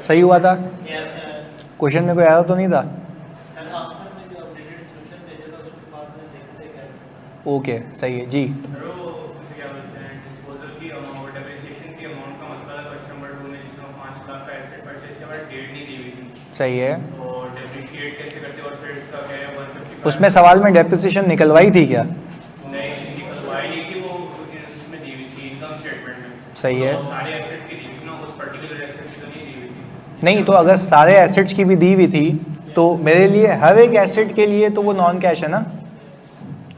सही हुआ था? क्वेश्चन में कोई आया तो नहीं था? ओके सही है जी। सही है। उसमें सवाल में डेप्रिसिएशन निकलवाई थी क्या? सही है। नहीं तो अगर सारे एसेट्स की भी दी हुई थी तो मेरे लिए हर एक एसेट के लिए तो वो नॉन कैश है ना।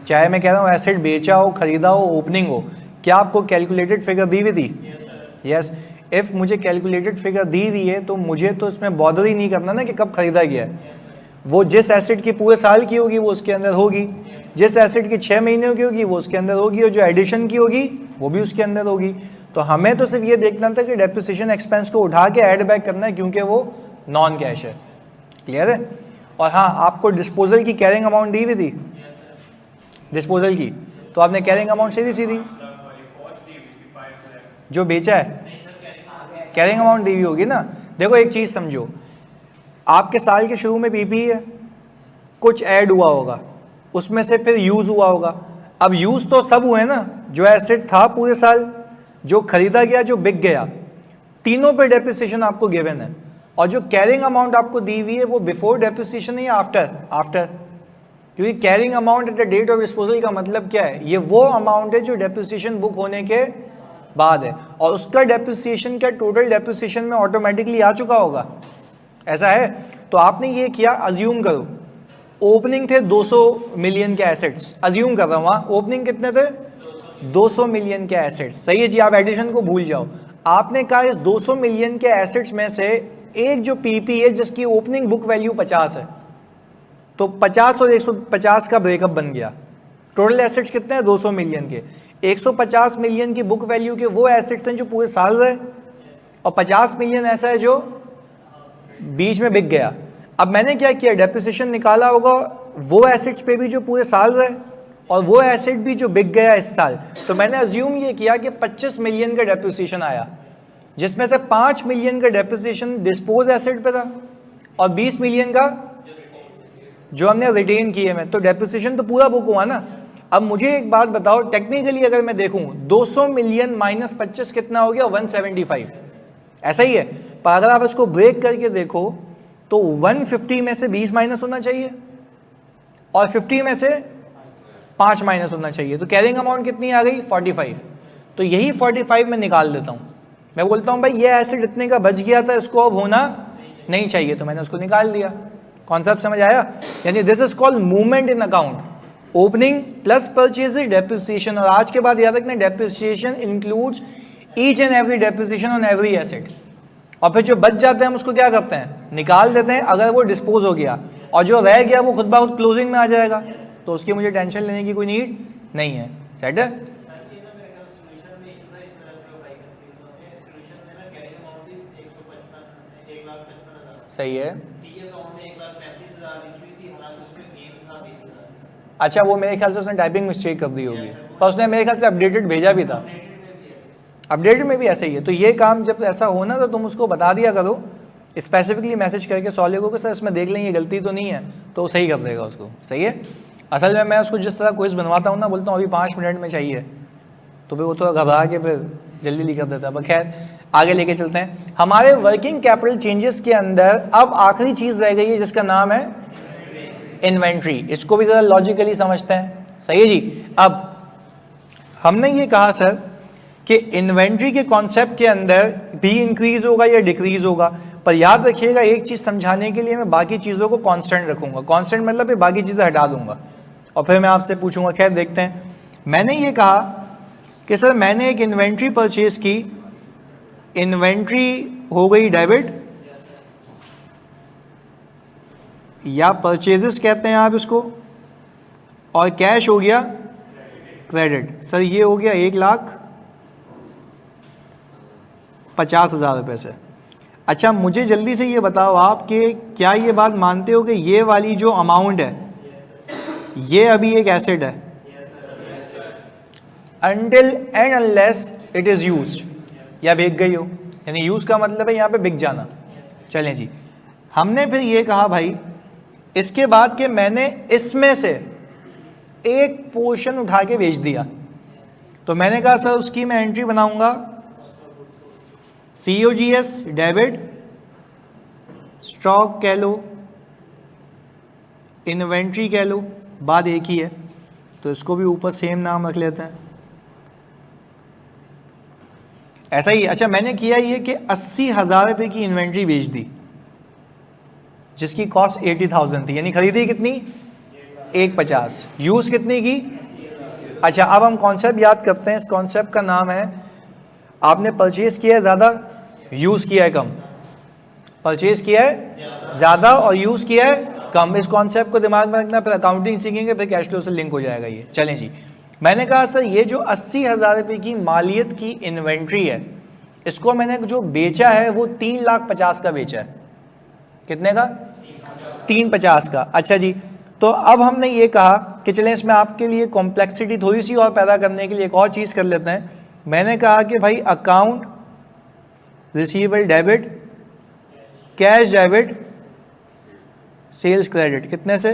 चाहे मैं कह रहा हूँ एसेट बेचा हो, खरीदा हो, ओपनिंग हो, क्या आपको कैलकुलेटेड फिगर दी हुई थी? यस। इफ मुझे कैलकुलेटेड फिगर दी हुई है तो मुझे तो इसमें बॉदर ही नहीं करना ना कि कब खरीदा गया है। वो जिस एसेट की पूरे साल की होगी वो उसके अंदर होगी, जिस एसेट की 6 महीने की होगी वो उसके अंदर होगी, और जो एडिशन की होगी वो भी उसके अंदर होगी। तो हमें तो सिर्फ ये देखना था कि डेप्रिसिएशन एक्सपेंस को उठा के ऐड बैक करना है क्योंकि वो नॉन कैश है। क्लियर है? और हाँ, आपको डिस्पोजल की कैरिंग अमाउंट दी हुई थी, डिस्पोजल की, तो आपने कैरिंग अमाउंट सीधी सीधी जो बेचा है कैरिंग अमाउंट दी हुई होगी ना। देखो एक चीज समझो, आपके साल के शुरू में पीपी है, कुछ ऐड हुआ होगा, उसमें से फिर यूज हुआ होगा। अब यूज तो सब हुए ना, जो एसेट था पूरे साल, जो खरीदा गया, जो बिक गया, तीनों पे डेप्रिसिएशन आपको गिवन है। और जो कैरिंग अमाउंट आपको दी हुई है वो बिफोर डेप्रिसिएशन है या आफ्टर? आफ्टर। क्योंकि carrying amount at the date of disposal का मतलब क्या है? ये वो अमाउंट है जो डेप्रिसिएशन बुक होने के बाद है, और उसका डेप्रिसिएशन क्या टोटल डेप्रिसिएशन में ऑटोमेटिकली आ चुका होगा? ऐसा है? तो आपने ये किया, अज्यूम करो ओपनिंग थे 200 मिलियन के एसेट्स, अज्यूम कर रहा हूं, वहां ओपनिंग कितने थे? 200 मिलियन के एसेट्स। सही है जी, आप एडिशन को भूल जाओ। आपने कहा इस 200 मिलियन के एसेट्स में से एक जो पीपी है जिसकी ओपनिंग बुक वैल्यू 50 है, तो 50 और 150 का ब्रेकअप बन गया। टोटल एसेट्स कितने हैं? 200 मिलियन के। 150 मिलियन की बुक वैल्यू के वो एसेट्स हैं जो पूरे साल रहे, और 50 मिलियन ऐसा है जो बीच में बिक गया। अब मैंने क्या किया, डेप्रिसिएशन निकाला होगा वो एसेट्स पे भी जो पूरे साल रहे, और वो एसेट भी जो बिक गया इस साल। तो मैंने अज्यूम ये किया कि 25 मिलियन का डेप्रिसिएशन आया, जिसमें से 5 मिलियन का डेप्रिसिएशन डिस्पोज एसेट पे था और 20 मिलियन का जो हमने रिटेन किए में। तो डेप्रिसिएशन तो पूरा बुक हुआ ना। अब मुझे एक बात बताओ, टेक्निकली अगर मैं देखूं 200 मिलियन माइनस 25 कितना हो गया? 175। ऐसा ही है, पर अगर आप इसको ब्रेक करके देखो तो 150 में से 20 माइनस होना चाहिए और 50 में से 5 माइनस होना चाहिए। तो कैरिंग अमाउंट कितनी आ गई? 45। तो यही 45 में निकाल देता हूं। मैं बोलता हूं भाई ये एसेट इतने का बच गया था, इसको अब होना नहीं चाहिए, तो मैंने उसको निकाल दिया। कॉन्सेप्ट समझ आया? यानी this is called movement in account, opening plus purchases depreciation. और आज के बाद याद रखना, depreciation includes each and every depreciation on every asset. और फिर जो बच जाते हैं हम उसको क्या करते हैं? निकाल देते हैं, अगर वो डिस्पोज हो गया, और जो रह गया वो खुद ब खुद क्लोजिंग में आ जाएगा, तो उसकी मुझे टेंशन लेने की कोई नीड नहीं है। सेट है? सही है। अच्छा, वो मेरे ख्याल से उसने टाइपिंग मिस्टेक कर दी होगी, पर उसने मेरे ख्याल से अपडेटेड भेजा भी था। अपडेटेड में भी ऐसा ही है। तो ये काम जब ऐसा हो ना, तो तुम उसको बता दिया करो स्पेसिफिकली मैसेज करके सॉल्व को, सर इसमें देख लेंगे गलती तो नहीं है, तो सही कर देगा उसको। सही है? असल में मैं उसको जिस तरह क्विज बनवाता हूँ ना, बोलता हूँ अभी 5 मिनट में चाहिए, तो फिर वो तो घबरा के फिर जल्दी लिख देता है। खैर आगे लेके चलते हैं। हमारे वर्किंग कैपिटल चेंजेस के अंदर अब आखिरी चीज रह गई है जिसका नाम है इन्वेंट्री। इसको भी जरा लॉजिकली समझते हैं। सही है जी? अब हमने ये कहा सर कि इन्वेंट्री के कॉन्सेप्ट के अंदर भी इंक्रीज होगा या डिक्रीज होगा, पर याद रखिएगा एक चीज समझाने के लिए मैं बाकी चीजों को कांस्टेंट रखूंगा। कांस्टेंट मतलब बाकी चीजें हटा दूंगा और फिर मैं आपसे पूछूंगा। खैर देखते हैं। मैंने ये कहा कि सर मैंने एक इन्वेंट्री परचेज की, इन्वेंट्री हो गई डेबिट या परचेजेस कहते हैं आप इसको, और कैश हो गया क्रेडिट। सर ये हो गया 1,50,000 रुपये से। अच्छा मुझे जल्दी से ये बताओ आप कि क्या ये बात मानते हो कि ये वाली जो अमाउंट है ये अभी एक एसेट है? Until and unless it is used, या बिक गई हो। यानी यूज का मतलब है यहाँ पे बिक जाना। चलें जी, हमने फिर ये कहा भाई इसके बाद कि मैंने इसमें से एक पोर्शन उठा के बेच दिया, तो मैंने कहा सर उसकी मैं एंट्री बनाऊंगा COGS डेबिट, स्टॉक कह लो, इन्वेंट्री कह लो, बात एक ही है, तो इसको भी ऊपर सेम नाम रख लेते हैं, ऐसा ही। अच्छा, मैंने किया ये कि 80,000 रुपये की इन्वेंट्री बेच दी जिसकी कॉस्ट 80,000 थी, यानी खरीदी कितनी 150, यूज़ कितनी की। अच्छा, अब हम कॉन्सेप्ट याद करते हैं, इस कॉन्सेप्ट का नाम है आपने परचेज किया है ज़्यादा, यूज़ किया है कम, परचेज किया है ज़्यादा और यूज़ किया है कम। इस कॉन्सेप्ट को दिमाग में रखना, फिर अकाउंटिंग सीखेंगे, फिर कैश फ्लो से लिंक हो जाएगा ये। चलें जी, मैंने कहा सर ये जो 80,000 रुपये की मालियत की इन्वेंट्री है, इसको मैंने जो बेचा है वो 3,50,000 का बेचा है। कितने का? 350 का। अच्छा जी, तो अब हमने ये कहा कि चलें इसमें आपके लिए कॉम्प्लेक्सिटी थोड़ी सी और पैदा करने के लिए एक और चीज़ कर लेते हैं। मैंने कहा कि भाई account receivable debit, cash debit, sales credit, कितने से?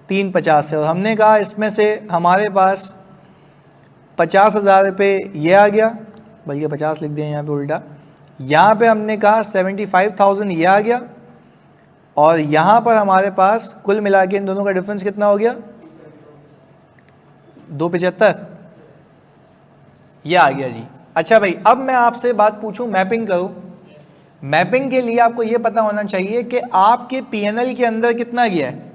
350 से। और हमने कहा इसमें से हमारे पास 50,000 रुपये ये आ गया, बल्कि 50 लिख दिए यहाँ पे उल्टा, यहाँ पे हमने कहा 75,000 ये आ गया, और यहाँ पर हमारे पास कुल मिला के इन दोनों का डिफरेंस कितना हो गया? 275 ये आ गया जी। अच्छा भाई, अब मैं आपसे बात पूछूं, मैपिंग करो। मैपिंग के लिए आपको ये पता होना चाहिए कि आपके P&L के अंदर कितना गया है।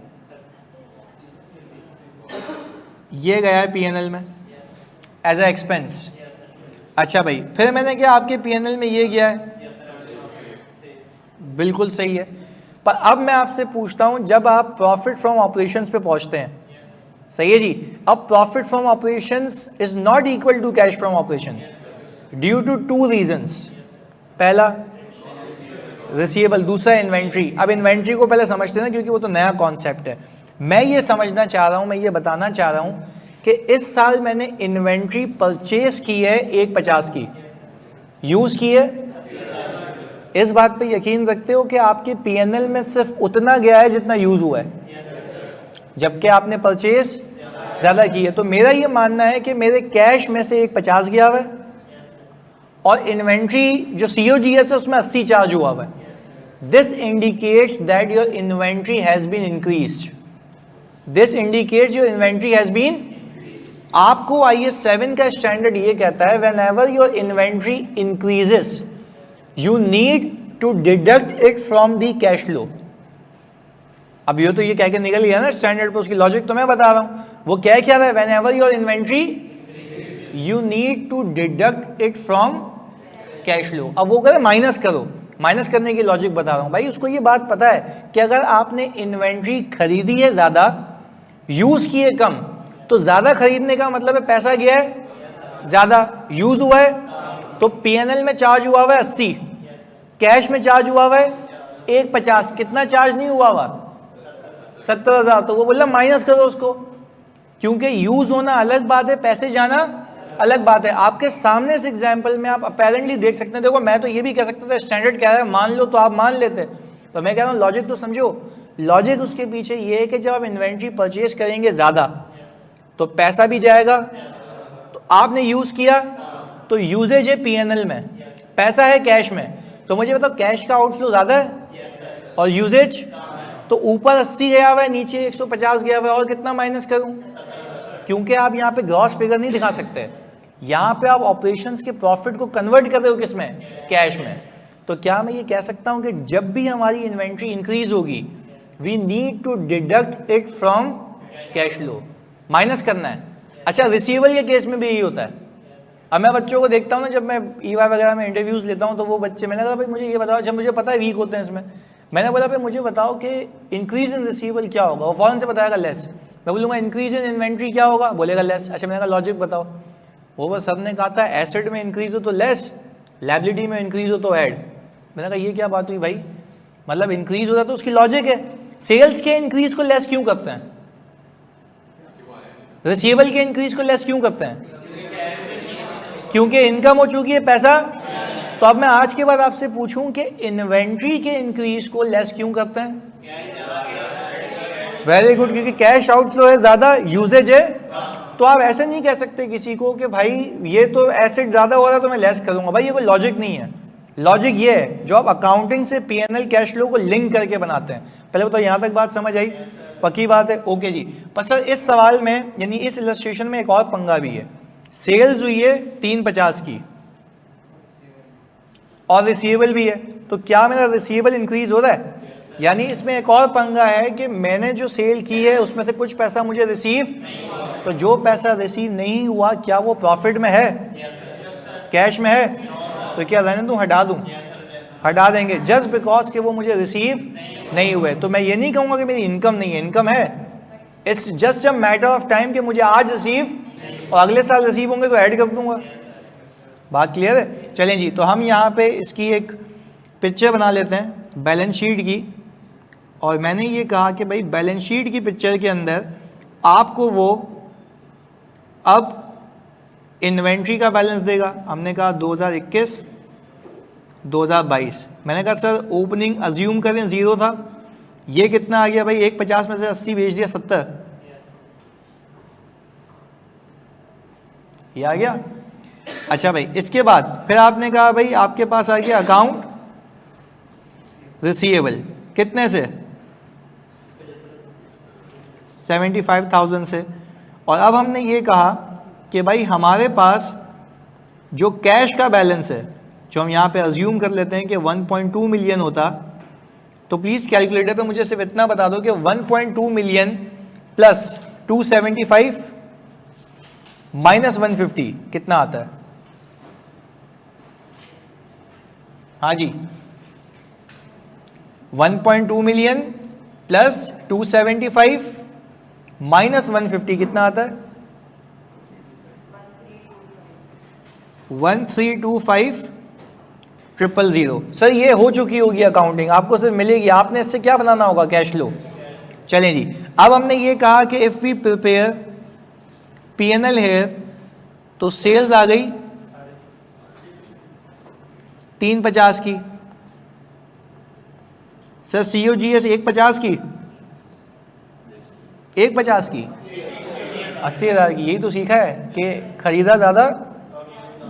ये गया है P&L में एज ए एक्सपेंस। अच्छा भाई, फिर मैंने क्या आपके P&L में ये गया है, बिल्कुल सही है। पर अब मैं आपसे पूछता हूं, जब आप प्रॉफिट फ्रॉम ऑपरेशंस पे पहुंचते हैं, सही है जी, अब profit from operations is not equal to cash from operation due to 2 reasons. पहला रिसीवेबल, दूसरा इन्वेंट्री। अब इन्वेंट्री को पहले समझते हैं क्योंकि वो तो नया कॉन्सेप्ट है। मैं ये समझना चाह रहा हूं, मैं ये बताना चाह रहा हूं कि इस साल मैंने इन्वेंट्री परचेज की है 150 की, यूज की है। इस बात पे यकीन रखते हो कि आपके P&L में सिर्फ उतना गया है जितना यूज हुआ है, जबकि आपने परचेज ज्यादा की है। तो मेरा ये मानना है कि मेरे कैश में से 150 गया हुआ है और इन्वेंट्री जो COGS है उसमें 80 चार्ज हुआ हुआ है। This indicates that your inventory has been increased. This indicates your inventory has been. आपको IAS 7 का स्टैंडर्ड ये कहता है whenever your inventory increases you need to deduct it from the cash flow. अब ये तो ये कह के निकल गया ना स्टैंडर्ड पे, उसकी लॉजिक तो मैं बता रहा हूं। वो क्या रहा है, whenever your inventory you need to deduct it from cash flow. अब वो करे माइनस करो, माइनस करने की लॉजिक बता रहा हूं भाई। उसको ये बात पता है कि अगर आपने इन्वेंट्री खरीदी है ज्यादा, यूज की है कम, तो ज्यादा खरीदने का मतलब है पैसा गया है ज्यादा, यूज हुआ है, तो P&L में चार्ज हुआ हुआ है 80, कैश में चार्ज हुआ हुआ है 150, कितना चार्ज नहीं हुआ हुआ 70,000। तो वो बोला माइनस करो उसको, क्योंकि यूज होना अलग बात है, पैसे जाना अलग बात है। आपके सामने इस एग्जाम्पल में आप अपेरेंटली देख सकते हैं। देखो, मैं तो ये भी कह सकता था स्टैंडर्ड क्या है, मान लो, तो आप मान लेते, तो मैं कह रहा हूँ लॉजिक तो समझो। लॉजिक उसके पीछे ये है कि जब आप इन्वेंट्री परचेज करेंगे ज्यादा तो पैसा भी जाएगा, तो आपने यूज किया तो यूजेज है P&L में, पैसा है कैश में। तो मुझे बताओ कैश का आउटफ्लो ज्यादा है और यूजेज, तो ऊपर 80 गया हुआ है, नीचे 150 गया हुआ है, और कितना माइनस करूं? क्योंकि आप यहाँ पे ग्रॉस फिगर नहीं दिखा सकते, यहाँ पे आप ऑपरेशंस के प्रॉफिट को कन्वर्ट कर रहे हो किसमें, कैश में। तो क्या मैं ये कह सकता हूँ कि जब भी हमारी इन्वेंट्री इंक्रीज होगी we need to deduct it from cash flow, minus करना है। अच्छा, रिसीवेबल के केस में भी यही होता है। अब मैं बच्चों को देखता हूँ ना, जब मैं EY वगैरह में इंटरव्यूज लेता हूँ, तो वो बच्चे, मैंने कहा भाई मुझे ये बताओ, जब मुझे पता है वीक होते हैं इसमें, मैंने बोला भाई मुझे बताओ कि इंक्रीज इन रिसीवेबल क्या होगा, वो फौरन से बताएगा लेस। मैं बोलूँगा इंक्रीज इन इन्वेंट्री क्या होगा, बोलेगा लेस। अच्छा, मैंने कहा लॉजिक बताओ, वो बस सर ने कहा था एसेट में इंक्रीज हो तो लेस, लायबिलिटी में इंक्रीज हो तो ऐड। मैंने कहा ये क्या बात हुई भाई, मतलब इंक्रीज होता तो उसकी लॉजिक है। सेल्स के इंक्रीज को लेस क्यों करते हैं, रिसीवेबल के इंक्रीज को लेस क्यों करते हैं? क्योंकि इनकम हो चुकी है, पैसा तो अब मैं आज के बाद आपसे पूछूं कि इन्वेंट्री के इंक्रीज को लेस क्यों करते हैं? वेरी गुड, क्योंकि कैश आउटफ्लो है ज्यादा, यूजेज है। तो आप ऐसे नहीं कह सकते किसी को कि भाई ये तो एसेट ज्यादा हो रहा है तो मैं लेस करूंगा, भाई ये कोई लॉजिक नहीं है। लॉजिक ये है जो आप अकाउंटिंग से पीएनएल कैश फ्लो को लिंक करके बनाते हैं। पहले तो यहां तक बात समझ आई, पक्की बात है? ओके जी। पर सर इस सवाल में यानी इस इलस्ट्रेशन में एक और पंगा भी है। सेल्स हुई है 350 की और रिसीवेबल भी है, तो क्या मेरा रिसीवेबल इंक्रीज हो रहा है? यानी इसमें एक और पंगा है कि मैंने जो सेल की है उसमें से कुछ पैसा मुझे रिसीव, तो जो पैसा रिसीव नहीं हुआ क्या वो प्रॉफिट में है? कैश में है? तो क्या रहने दूं, हटा दूं? हटा देंगे, जस्ट बिकॉज कि वो मुझे रिसीव नहीं हुए। तो मैं ये नहीं कहूंगा कि मेरी इनकम नहीं है, इनकम है। It's just a matter of time कि मुझे आज रिसीव और अगले साल रिसीव होंगे तो ऐड कर दूंगा। बात क्लियर है? चलें जी, तो हम यहाँ पे इसकी एक पिक्चर बना लेते हैं बैलेंस शीट की। और मैंने ये कहा कि भाई बैलेंस शीट की पिक्चर के अंदर आपको वो अब इन्वेंट्री का बैलेंस देगा। हमने कहा 2021 2022। मैंने कहा सर ओपनिंग अज्यूम करें 0 था, ये कितना आ गया भाई? 150 में से 80 बेच दिया, 70 ये आ गया। अच्छा भाई, इसके बाद फिर आपने कहा भाई आपके पास आ गया अकाउंट रिसीवेबल, कितने से? 75,000 से। और अब हमने ये कहा कि भाई हमारे पास जो कैश का बैलेंस है, जो हम यहाँ पे अज्यूम कर लेते हैं कि 1.2 मिलियन होता, तो प्लीज़ कैलकुलेटर पे मुझे सिर्फ इतना बता दो कि 1.2 मिलियन प्लस 275 माइनस 150 कितना आता है? हाँ जी, 1.2 मिलियन प्लस 275 माइनस 150 कितना आता है? 1325,000। सर ये हो चुकी होगी अकाउंटिंग, आपको सिर्फ मिलेगी, आपने इससे क्या बनाना होगा? Cash flow. चलें जी, अब हमने ये कहा कि if we prepare PNL here, तो सेल्स आ गई 350 की। सर सीओजीएस 150 की, 150 की, 80,000 की। यही तो सीखा है कि खरीदा ज़्यादा,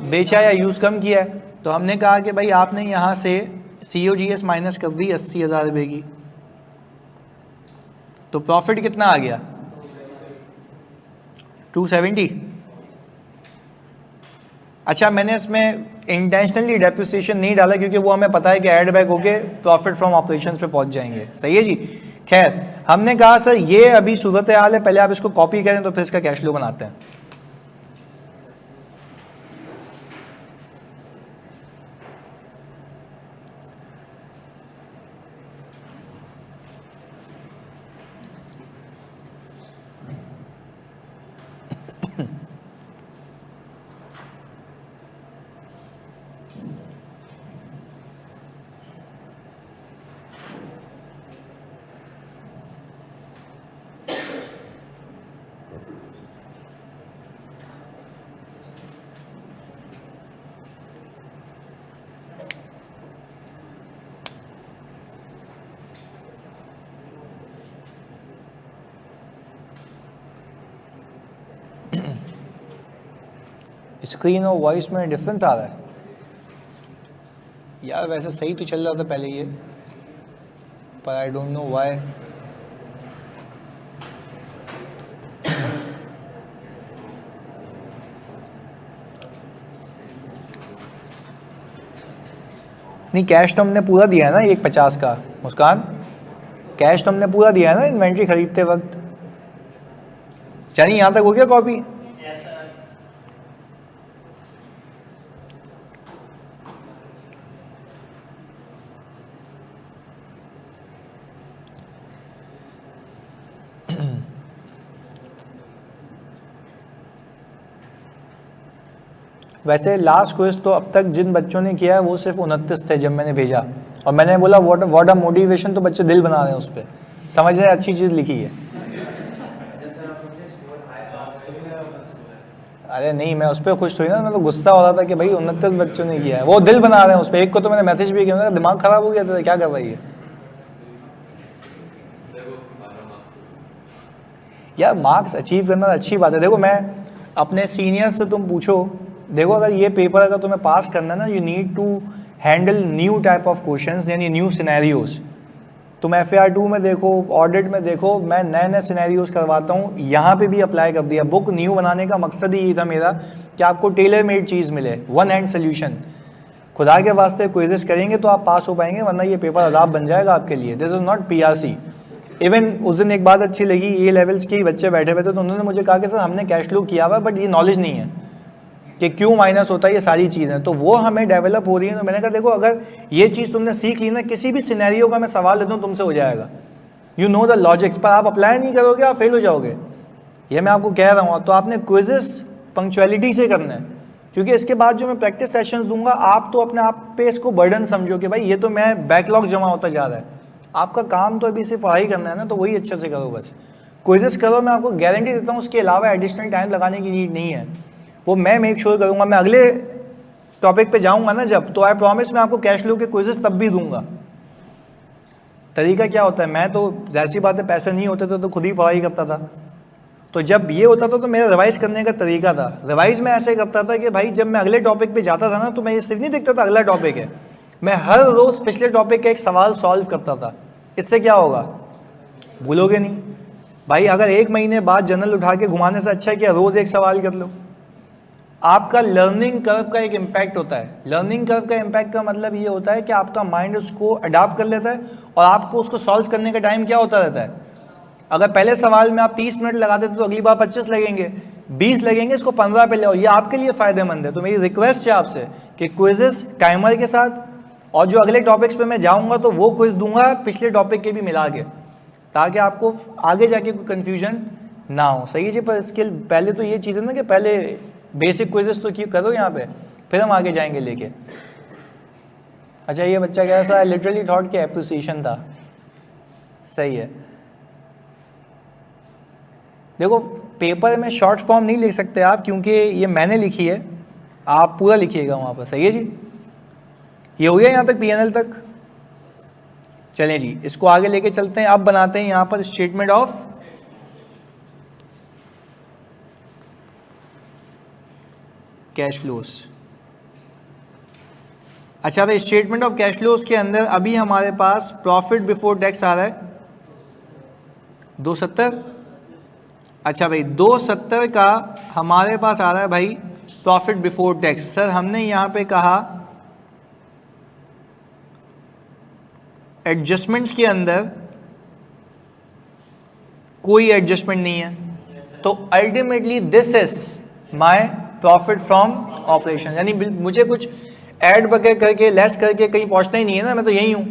बेचा या यूज़ कम किया है। तो हमने कहा कि भाई आपने यहाँ से सीओजीएस माइनस कर दी 80,000 रुपये की, तो प्रॉफिट कितना आ गया? 270। अच्छा, मैंने इसमें इंटेंशनली डेप्रिसिएशन नहीं डाला क्योंकि वो हमें पता है कि ऐड बैक होके प्रॉफिट फ्रॉम ऑपरेशंस पे पहुंच जाएंगे। सही है जी। खैर, हमने कहा सर ये अभी सूरत हाल है, पहले आप इसको कॉपी करें तो फिर इसका कैश फ्लो बनाते हैं। स्क्रीन और वॉइस में डिफरेंस आ रहा है यार। वैसे सही तो चल रहा था पहले ये, पर आई डोंट नो व्हाई। नहीं, कैश तो हमने पूरा दिया है ना 150 का। मुस्कान, कैश तो हमने पूरा दिया है ना इन्वेंट्री खरीदते वक्त। चलिए यहाँ तक हो गया कॉपी? वैसे लास्ट क्विज तो अब तक जिन बच्चों ने किया है वो सिर्फ 29 थे जब मैंने भेजा, और मैंने बोला व्हाट अ मोटिवेशन, तो बच्चे दिल बना रहे हैं उस पर, समझ रहे हैं अच्छी चीज़ लिखी है। अरे नहीं, मैं उस पर खुश थोड़ी ना, मैं तो गुस्सा हो रहा था कि भाई 29 बच्चों ने किया है, वो दिल बना रहे हैं उस पर। एक को तो मैंने मैसेज भी किया, दिमाग खराब हो गया था, क्या कर रही है यार। मार्क्स अचीव करना अच्छी बात है। देखो मैं अपने सीनियर से तुम पूछो, देखो अगर ये पेपर अगर तुम्हें पास करना है ना, you need to handle new type of questions, यानी न्यू सिनेरियोज। तुम FAR2 में देखो, ऑडिट में देखो, मैं नए नए सिनेरियोज करवाता हूँ, यहाँ पे भी अप्लाई कर दिया। बुक न्यू बनाने का मकसद ही यही था मेरा कि आपको टेलर मेड चीज़ मिले, वन हैंड सोल्यूशन। खुदा के वास्ते क्विज़ेस करेंगे तो आप पास हो पाएंगे, वरना ये पेपर अजाब बन जाएगा आपके लिए। This is not PRC। Even उस दिन एक बात अच्छी लगी, A लेवल्स के बच्चे बैठे हुए थे, तो उन्होंने मुझे कहा कि सर हमने कैश फ्लो किया हुआ, बट ये नॉलेज नहीं है कि क्यों माइनस होता है, ये सारी चीज़ें तो वो हमें डेवलप हो रही है। तो मैंने कहा देखो अगर ये चीज़ तुमने सीख ली ना, किसी भी सिनेरियो का मैं सवाल देता हूँ तुमसे हो जाएगा, यू नो द लॉजिक्स, पर आप अप्लाई नहीं करोगे आप फेल हो जाओगे, ये मैं आपको कह रहा हूँ। तो आपने क्विजेस पंक्चुअलिटी से करना है, क्योंकि इसके बाद जो मैं प्रैक्टिस सेशंस दूंगा, आप तो अपने आप पे इसको बर्डन समझो कि भाई ये तो मैं बैकलॉग जमा होता जा रहा है। आपका काम तो अभी सिर्फ पढ़ाई करना है ना, तो वही अच्छे से करो, बस क्विजेस करो। मैं आपको गारंटी देता हूँ उसके अलावा एडिशनल टाइम लगाने की नीड नहीं है, वो मैं मेक श्योर करूँगा। मैं अगले टॉपिक पे जाऊँगा ना जब, तो आई प्रॉमिस मैं आपको कैश फ्लो के क्विजेस तब भी दूंगा। तरीका क्या होता है, मैं तो जाहिर सी बात है पैसे नहीं होते थे तो खुद ही पढ़ाई करता था, तो जब ये होता था तो मेरा रिवाइज करने का तरीका था। रिवाइज में ऐसे करता था कि भाई जब मैं अगले टॉपिक पे जाता था ना, तो मैं ये सिर्फ नहीं देखता था अगला टॉपिक है, मैं हर रोज पिछले टॉपिक का एक सवाल सॉल्व करता था। इससे क्या होगा, भूलोगे नहीं भाई। अगर एक महीने बाद जर्नल उठा के घुमाने से अच्छा है कि रोज एक सवाल कर लो। आपका लर्निंग कर्व का एक इम्पैक्ट होता है। लर्निंग कर्व का इम्पैक्ट का मतलब ये होता है कि आपका माइंड उसको अडॉप्ट कर लेता है और आपको उसको सॉल्व करने का टाइम क्या होता रहता है। अगर पहले सवाल में आप 30 मिनट लगा देते तो अगली बार 25 लगेंगे, 20 लगेंगे, इसको 15 पे ले आओ, ये आपके लिए फ़ायदेमंद है। तो मेरी रिक्वेस्ट है आपसे कि क्विजेस टाइमर के साथ, और जो अगले टॉपिक्स पे मैं जाऊंगा तो वो क्विज दूंगा पिछले टॉपिक के भी मिला के, ताकि आपको आगे जाके कोई कन्फ्यूजन ना हो। सही है जी। पर इसके पहले तो ये चीज़ है ना कि पहले बेसिक क्विजेस तो करो यहाँ पे, फिर हम आगे जाएंगे लेके। अच्छा ये बच्चा कह रहा था लिटरली थॉट कि एप्रिसिएशन था। सही है। देखो पेपर में शॉर्ट फॉर्म नहीं लिख सकते आप, क्योंकि ये मैंने लिखी है, आप पूरा लिखिएगा वहाँ पर। सही है जी। ये हो गया यहाँ तक PNL तक। चलें जी, इसको आगे लेके चलते हैं। अब बनाते हैं यहाँ पर स्टेटमेंट ऑफ कैश फ्लोस। अच्छा भाई, स्टेटमेंट ऑफ कैश फ्लोस के अंदर अभी हमारे पास प्रॉफिट बिफोर टैक्स आ रहा है 270। अच्छा भाई 270 का हमारे पास आ रहा है भाई प्रॉफिट बिफोर टैक्स। सर हमने यहाँ पे कहा एडजस्टमेंट्स के अंदर कोई एडजस्टमेंट नहीं है, तो ultimately this is my profit from operation. यानी मुझे कुछ ऐड वगैरह करके लेस करके कहीं पहुंचना ही नहीं है ना, मैं तो यही हूं।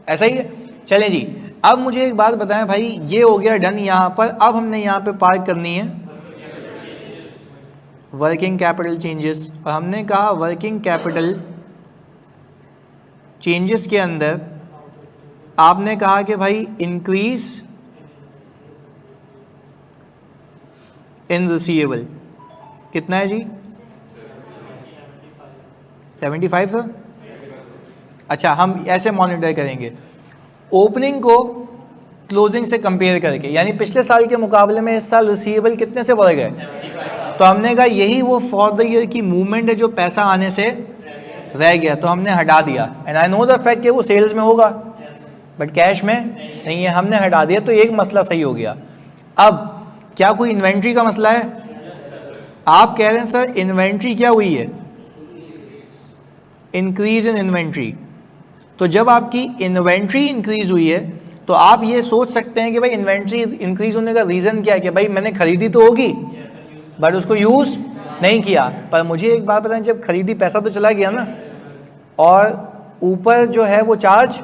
ऐसा ही है। चलें जी, अब मुझे एक बात बताएं भाई, ये हो गया डन यहाँ पर। अब हमने यहाँ पे पार्क करनी है वर्किंग कैपिटल चेंजेस, और हमने कहा वर्किंग कैपिटल चेंजेस के अंदर आपने कहा कि भाई इंक्रीज इन रिसीवेबल कितना है जी, 75 सर। अच्छा हम ऐसे मॉनिटर करेंगे ओपनिंग को क्लोजिंग से कंपेयर करके, यानी पिछले साल के मुकाबले में इस साल रिसीवेबल कितने से बढ़ गए, तो हमने कहा यही वो फॉर द ईयर की मूवमेंट है जो पैसा आने से रह गया, तो हमने हटा दिया। And I know the fact कि वो सेल्स में होगा बट कैश में नहीं है, हमने हटा दिया, तो एक मसला सही हो गया। अब क्या कोई इन्वेंट्री का मसला है? आप कह रहे हैं सर इन्वेंट्री क्या हुई है, इंक्रीज इन इन्वेंट्री। तो जब आपकी इन्वेंट्री इंक्रीज हुई है तो आप ये सोच सकते हैं कि भाई इन्वेंट्री इंक्रीज होने का रीज़न क्या है, कि भाई मैंने खरीदी तो होगी बट उसको यूज़ नहीं किया। पर मुझे एक बात बताएं, जब खरीदी पैसा तो चला गया ना, और ऊपर जो है वो चार्ज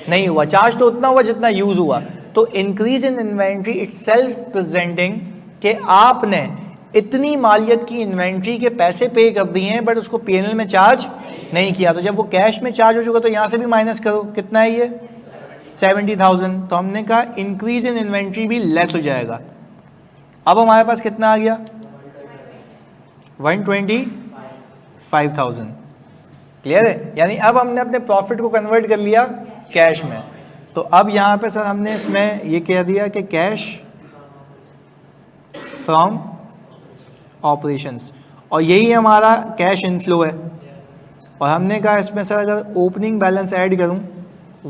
नहीं हुआ, चार्ज तो उतना हुआ जितना यूज़ हुआ। तो increase in inventory itself presenting कि आपने इतनी मालियत की इन्वेंट्री के पैसे पे कर दिए हैं बट उसको PNL में चार्ज नहीं किया। तो जब वो कैश में चार्ज हो चुका तो यहाँ से भी माइनस करो, कितना है ये 70,000। तो हमने कहा इंक्रीज इन इन्वेंट्री भी लेस हो जाएगा। अब हमारे पास कितना आ गया 125,000। क्लियर है? यानी अब हमने अपने प्रॉफिट को कन्वर्ट कर लिया कैश में। तो अब यहाँ पे सर हमने इसमें ये कह दिया कि कैश फ्रॉम ऑपरेशंस, और यही हमारा कैश इनफ्लो है। और हमने कहा इसमें सर अगर ओपनिंग बैलेंस ऐड करूं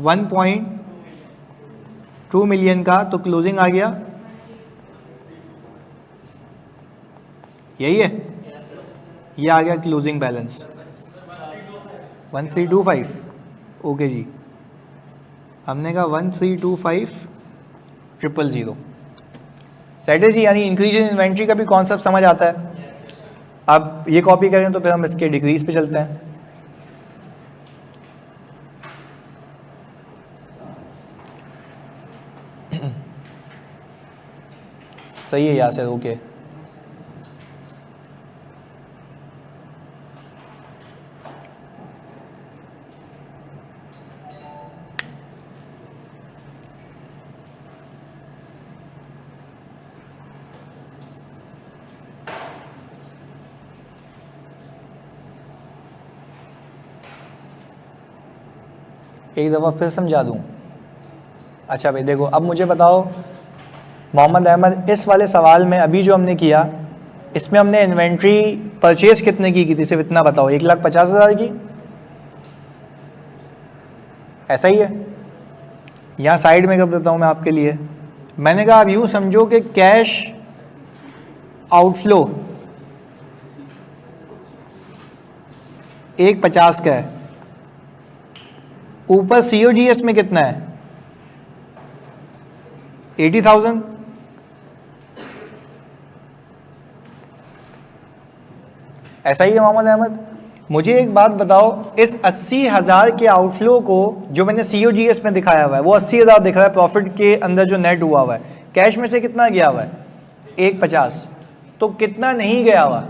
1.2 मिलियन का तो क्लोजिंग आ गया, यही है, ये आ गया क्लोजिंग बैलेंस 1325। ओके जी, हमने कहा 1325,000 सेट है जी। यानी इंक्रीज इन इन्वेंट्री का भी कॉन्सेप्ट समझ आता है। अब ये कॉपी करें तो फिर हम इसके डिक्रीज पे चलते हैं। सही है यासिर, ओके। एक दफ़ा फिर समझा दूँ। अच्छा भाई देखो, अब मुझे बताओ मोहम्मद अहमद, इस वाले सवाल में अभी जो हमने किया इसमें हमने इन्वेंट्री परचेज कितने की थी, सिर्फ इतना बताओ। 1,50,000 की, ऐसा ही है? यहाँ साइड में कर देता हूँ मैं आपके लिए। मैंने कहा आप यूँ समझो कि कैश आउटफ्लो 1,50 का है, ऊपर COGS में कितना है 80,000। ऐसा ही है मोहम्मद अहमद? मुझे एक बात बताओ, इस 80,000 के आउटफ्लो को जो मैंने COGS में दिखाया हुआ है वो 80,000 दिख रहा है प्रॉफिट के अंदर जो नेट हुआ हुआ है, कैश में से कितना गया हुआ है 1,50, तो कितना नहीं गया हुआ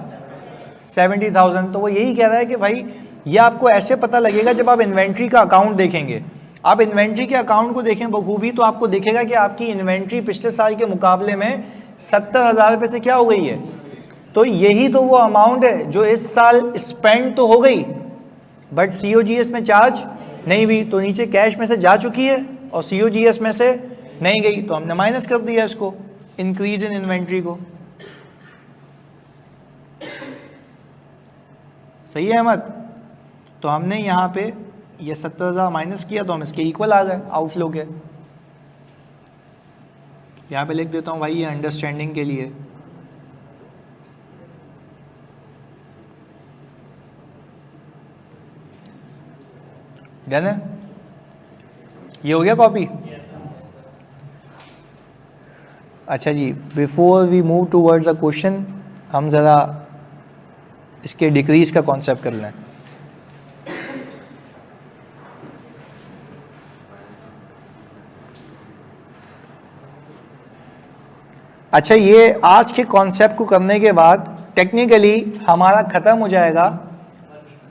70,000। तो वो यही कह रहा है कि भाई ये आपको ऐसे पता लगेगा जब आप इन्वेंट्री का अकाउंट देखेंगे। आप इन्वेंट्री के अकाउंट को देखें बखूबी तो आपको दिखेगा कि आपकी इन्वेंट्री पिछले साल के मुकाबले में 70,000 रुपये से क्या हो गई है। तो यही तो वो अमाउंट है जो इस साल स्पेंड तो हो गई बट COGS में चार्ज नहीं हुई, तो नीचे कैश में से जा चुकी है और COGS में से नहीं गई, तो हमने माइनस कर दिया इसको, इंक्रीज इन इन्वेंट्री को। सही है अहमद? तो हमने यहाँ पे ये 70,000 माइनस किया तो हम इसके इक्वल आ गए आउटफ्लो के। यहाँ पे लिख देता हूँ भाई ये अंडरस्टैंडिंग के लिए। डन है? ये हो गया कॉपी? अच्छा जी, before we move towards a question हम ज़रा इसके डिक्रीज का कॉन्सेप्ट कर लें। अच्छा, ये आज के कॉन्सेप्ट को करने के बाद टेक्निकली हमारा ख़त्म हो जाएगा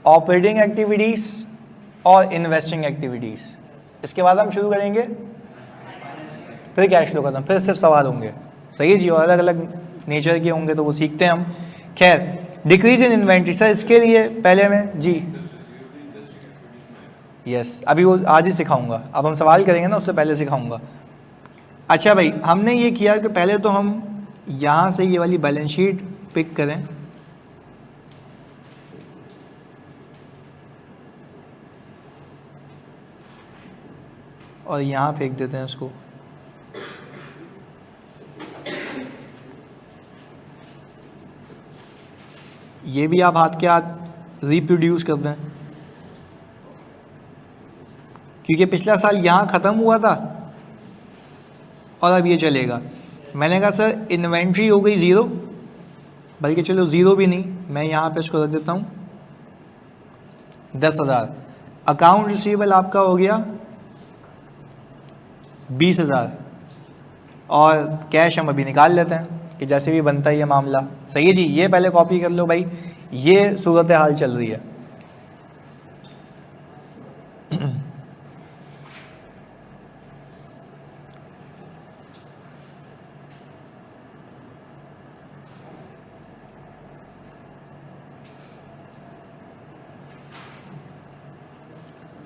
ऑपरेटिंग एक्टिविटीज़ और इन्वेस्टिंग एक्टिविटीज़। इसके बाद हम शुरू करेंगे फिर कैश फ्लो खत्म, फिर सिर्फ सवाल होंगे। सही है जी, और अलग अलग नेचर के होंगे तो वो सीखते हैं हम। खैर, डिक्रीज इन इन्वेंट्री सर, इसके लिए पहले मैं जी यस अभी वो आज ही सिखाऊंगा। अब हम सवाल करेंगे ना, उससे पहले सिखाऊंगा। अच्छा भाई, हमने ये किया कि पहले तो हम यहाँ से ये वाली बैलेंस शीट पिक करें, और यहाँ फेंक देते हैं उसको। ये भी आप हाथ के हाथ रिप्रोड्यूस कर दें, क्योंकि पिछला साल यहाँ ख़त्म हुआ था और अब ये चलेगा। मैंने कहा सर इन्वेंट्री हो गई 0, बल्कि चलो 0 भी नहीं, मैं यहाँ पे इसको रख देता हूँ 10,000। अकाउंट रिसीवेबल आपका हो गया 20,000, और कैश हम अभी निकाल लेते हैं कि जैसे भी बनता है ये मामला। सही है जी, ये पहले कॉपी कर लो भाई, ये सूरत हाल चल रही है।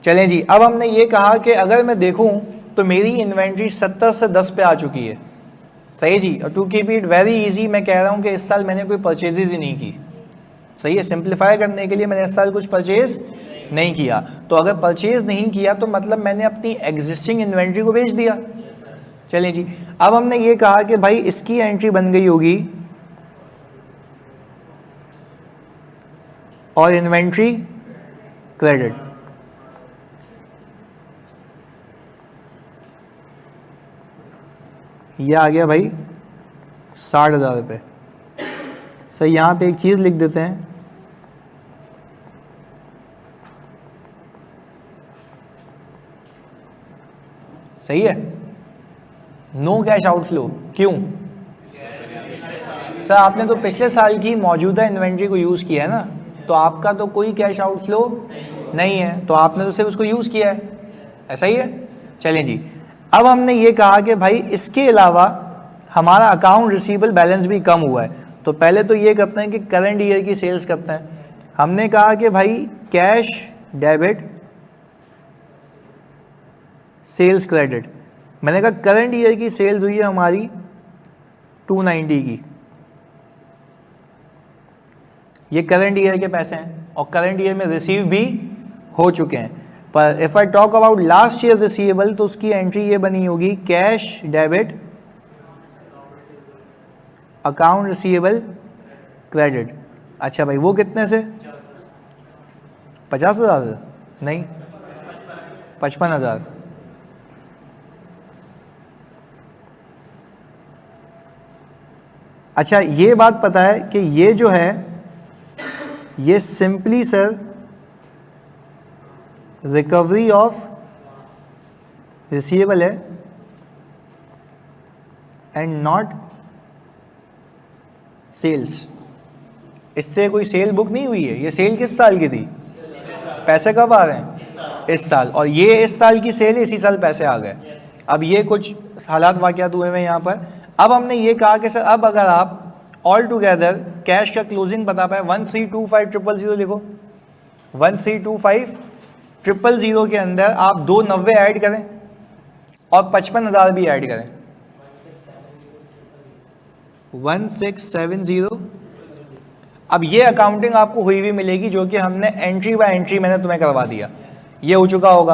चलें जी, अब हमने ये कहा कि अगर मैं देखूं तो मेरी इन्वेंट्री 70 से 10 पे आ चुकी है, सही है जी। और to keep it very easy मैं कह रहा हूं कि इस साल मैंने कोई परचेजेज ही नहीं की, सही है। सिंप्लीफाई करने के लिए मैंने इस साल कुछ परचेज नहीं किया, तो अगर परचेज नहीं किया तो मतलब मैंने अपनी एग्जिस्टिंग इन्वेंट्री को बेच दिया। चलें जी, अब हमने ये कहा कि भाई इसकी एंट्री बन गई होगी और इन्वेंट्री क्रेडिट, ये आ गया भाई 60,000 रुपये। सही, यहाँ पे एक चीज़ लिख देते हैं, सही है, नो कैश आउटफ्लो। क्यों सर? आपने तो पिछले साल की मौजूदा इन्वेंट्री को यूज़ किया है ना, तो आपका तो कोई कैश आउटफ्लो नहीं है, तो आपने तो सिर्फ उसको यूज़ किया है, ऐसा ही है। चलें जी, अब हमने ये कहा कि भाई इसके अलावा हमारा अकाउंट रिसीवेबल बैलेंस भी कम हुआ है, तो पहले तो ये करते हैं कि करंट ईयर की सेल्स करते हैं। हमने कहा कि भाई कैश डेबिट सेल्स क्रेडिट, मैंने कहा करंट ईयर की सेल्स हुई है हमारी 290 की, ये करंट ईयर के पैसे हैं और करंट ईयर में रिसीव भी हो चुके हैं। पर if I talk about last year receivable तो उसकी एंट्री ये बनी होगी cash debit account receivable credit. अच्छा भाई, वो कितने से? 50,000 से? नहीं, 55,000। अच्छा, ये बात पता है कि ये जो है ये simply sir recovery of receivable है एंड नॉट सेल्स। इससे कोई सेल बुक नहीं हुई है, ये सेल किस साल की थी? पैसे कब आ रहे हैं? इस साल, और ये इस साल की सेल, इसी साल पैसे आ गए। अब ये कुछ हालात वाक़यात हुए हैं यहाँ पर। अब हमने ये कहा कि सर अब अगर आप ऑल टुगेदर कैश का क्लोजिंग बता पाए 1325,000 लिखो, 1325,000 के अंदर आप 290 ऐड करें और 55,000 भी ऐड करें, 1670। अब ये अकाउंटिंग आपको हुई भी मिलेगी जो कि हमने एंट्री बाय एंट्री मैंने तुम्हें करवा दिया, ये हो चुका होगा।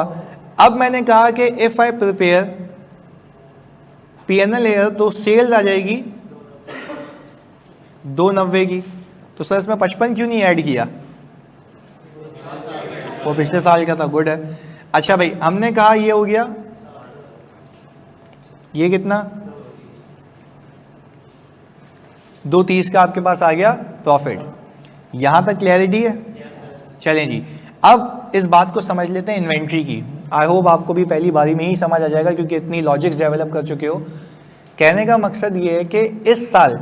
अब मैंने कहा कि if I prepare PNL here तो सेल्स आ जाएगी 290 की, तो सर इसमें 55 क्यों नहीं ऐड किया? वो पिछले साल का था, गुड है। अच्छा भाई, हमने कहा ये हो गया, ये कितना? 230 का आपके पास आ गया प्रॉफिट। यहां तक क्लैरिटी है? चलें जी, अब इस बात को समझ लेते हैं इन्वेंट्री की। आई होप आपको भी पहली बारी में ही समझ आ जाएगा क्योंकि इतनी लॉजिक्स डेवलप कर चुके हो। कहने का मकसद ये है कि इस साल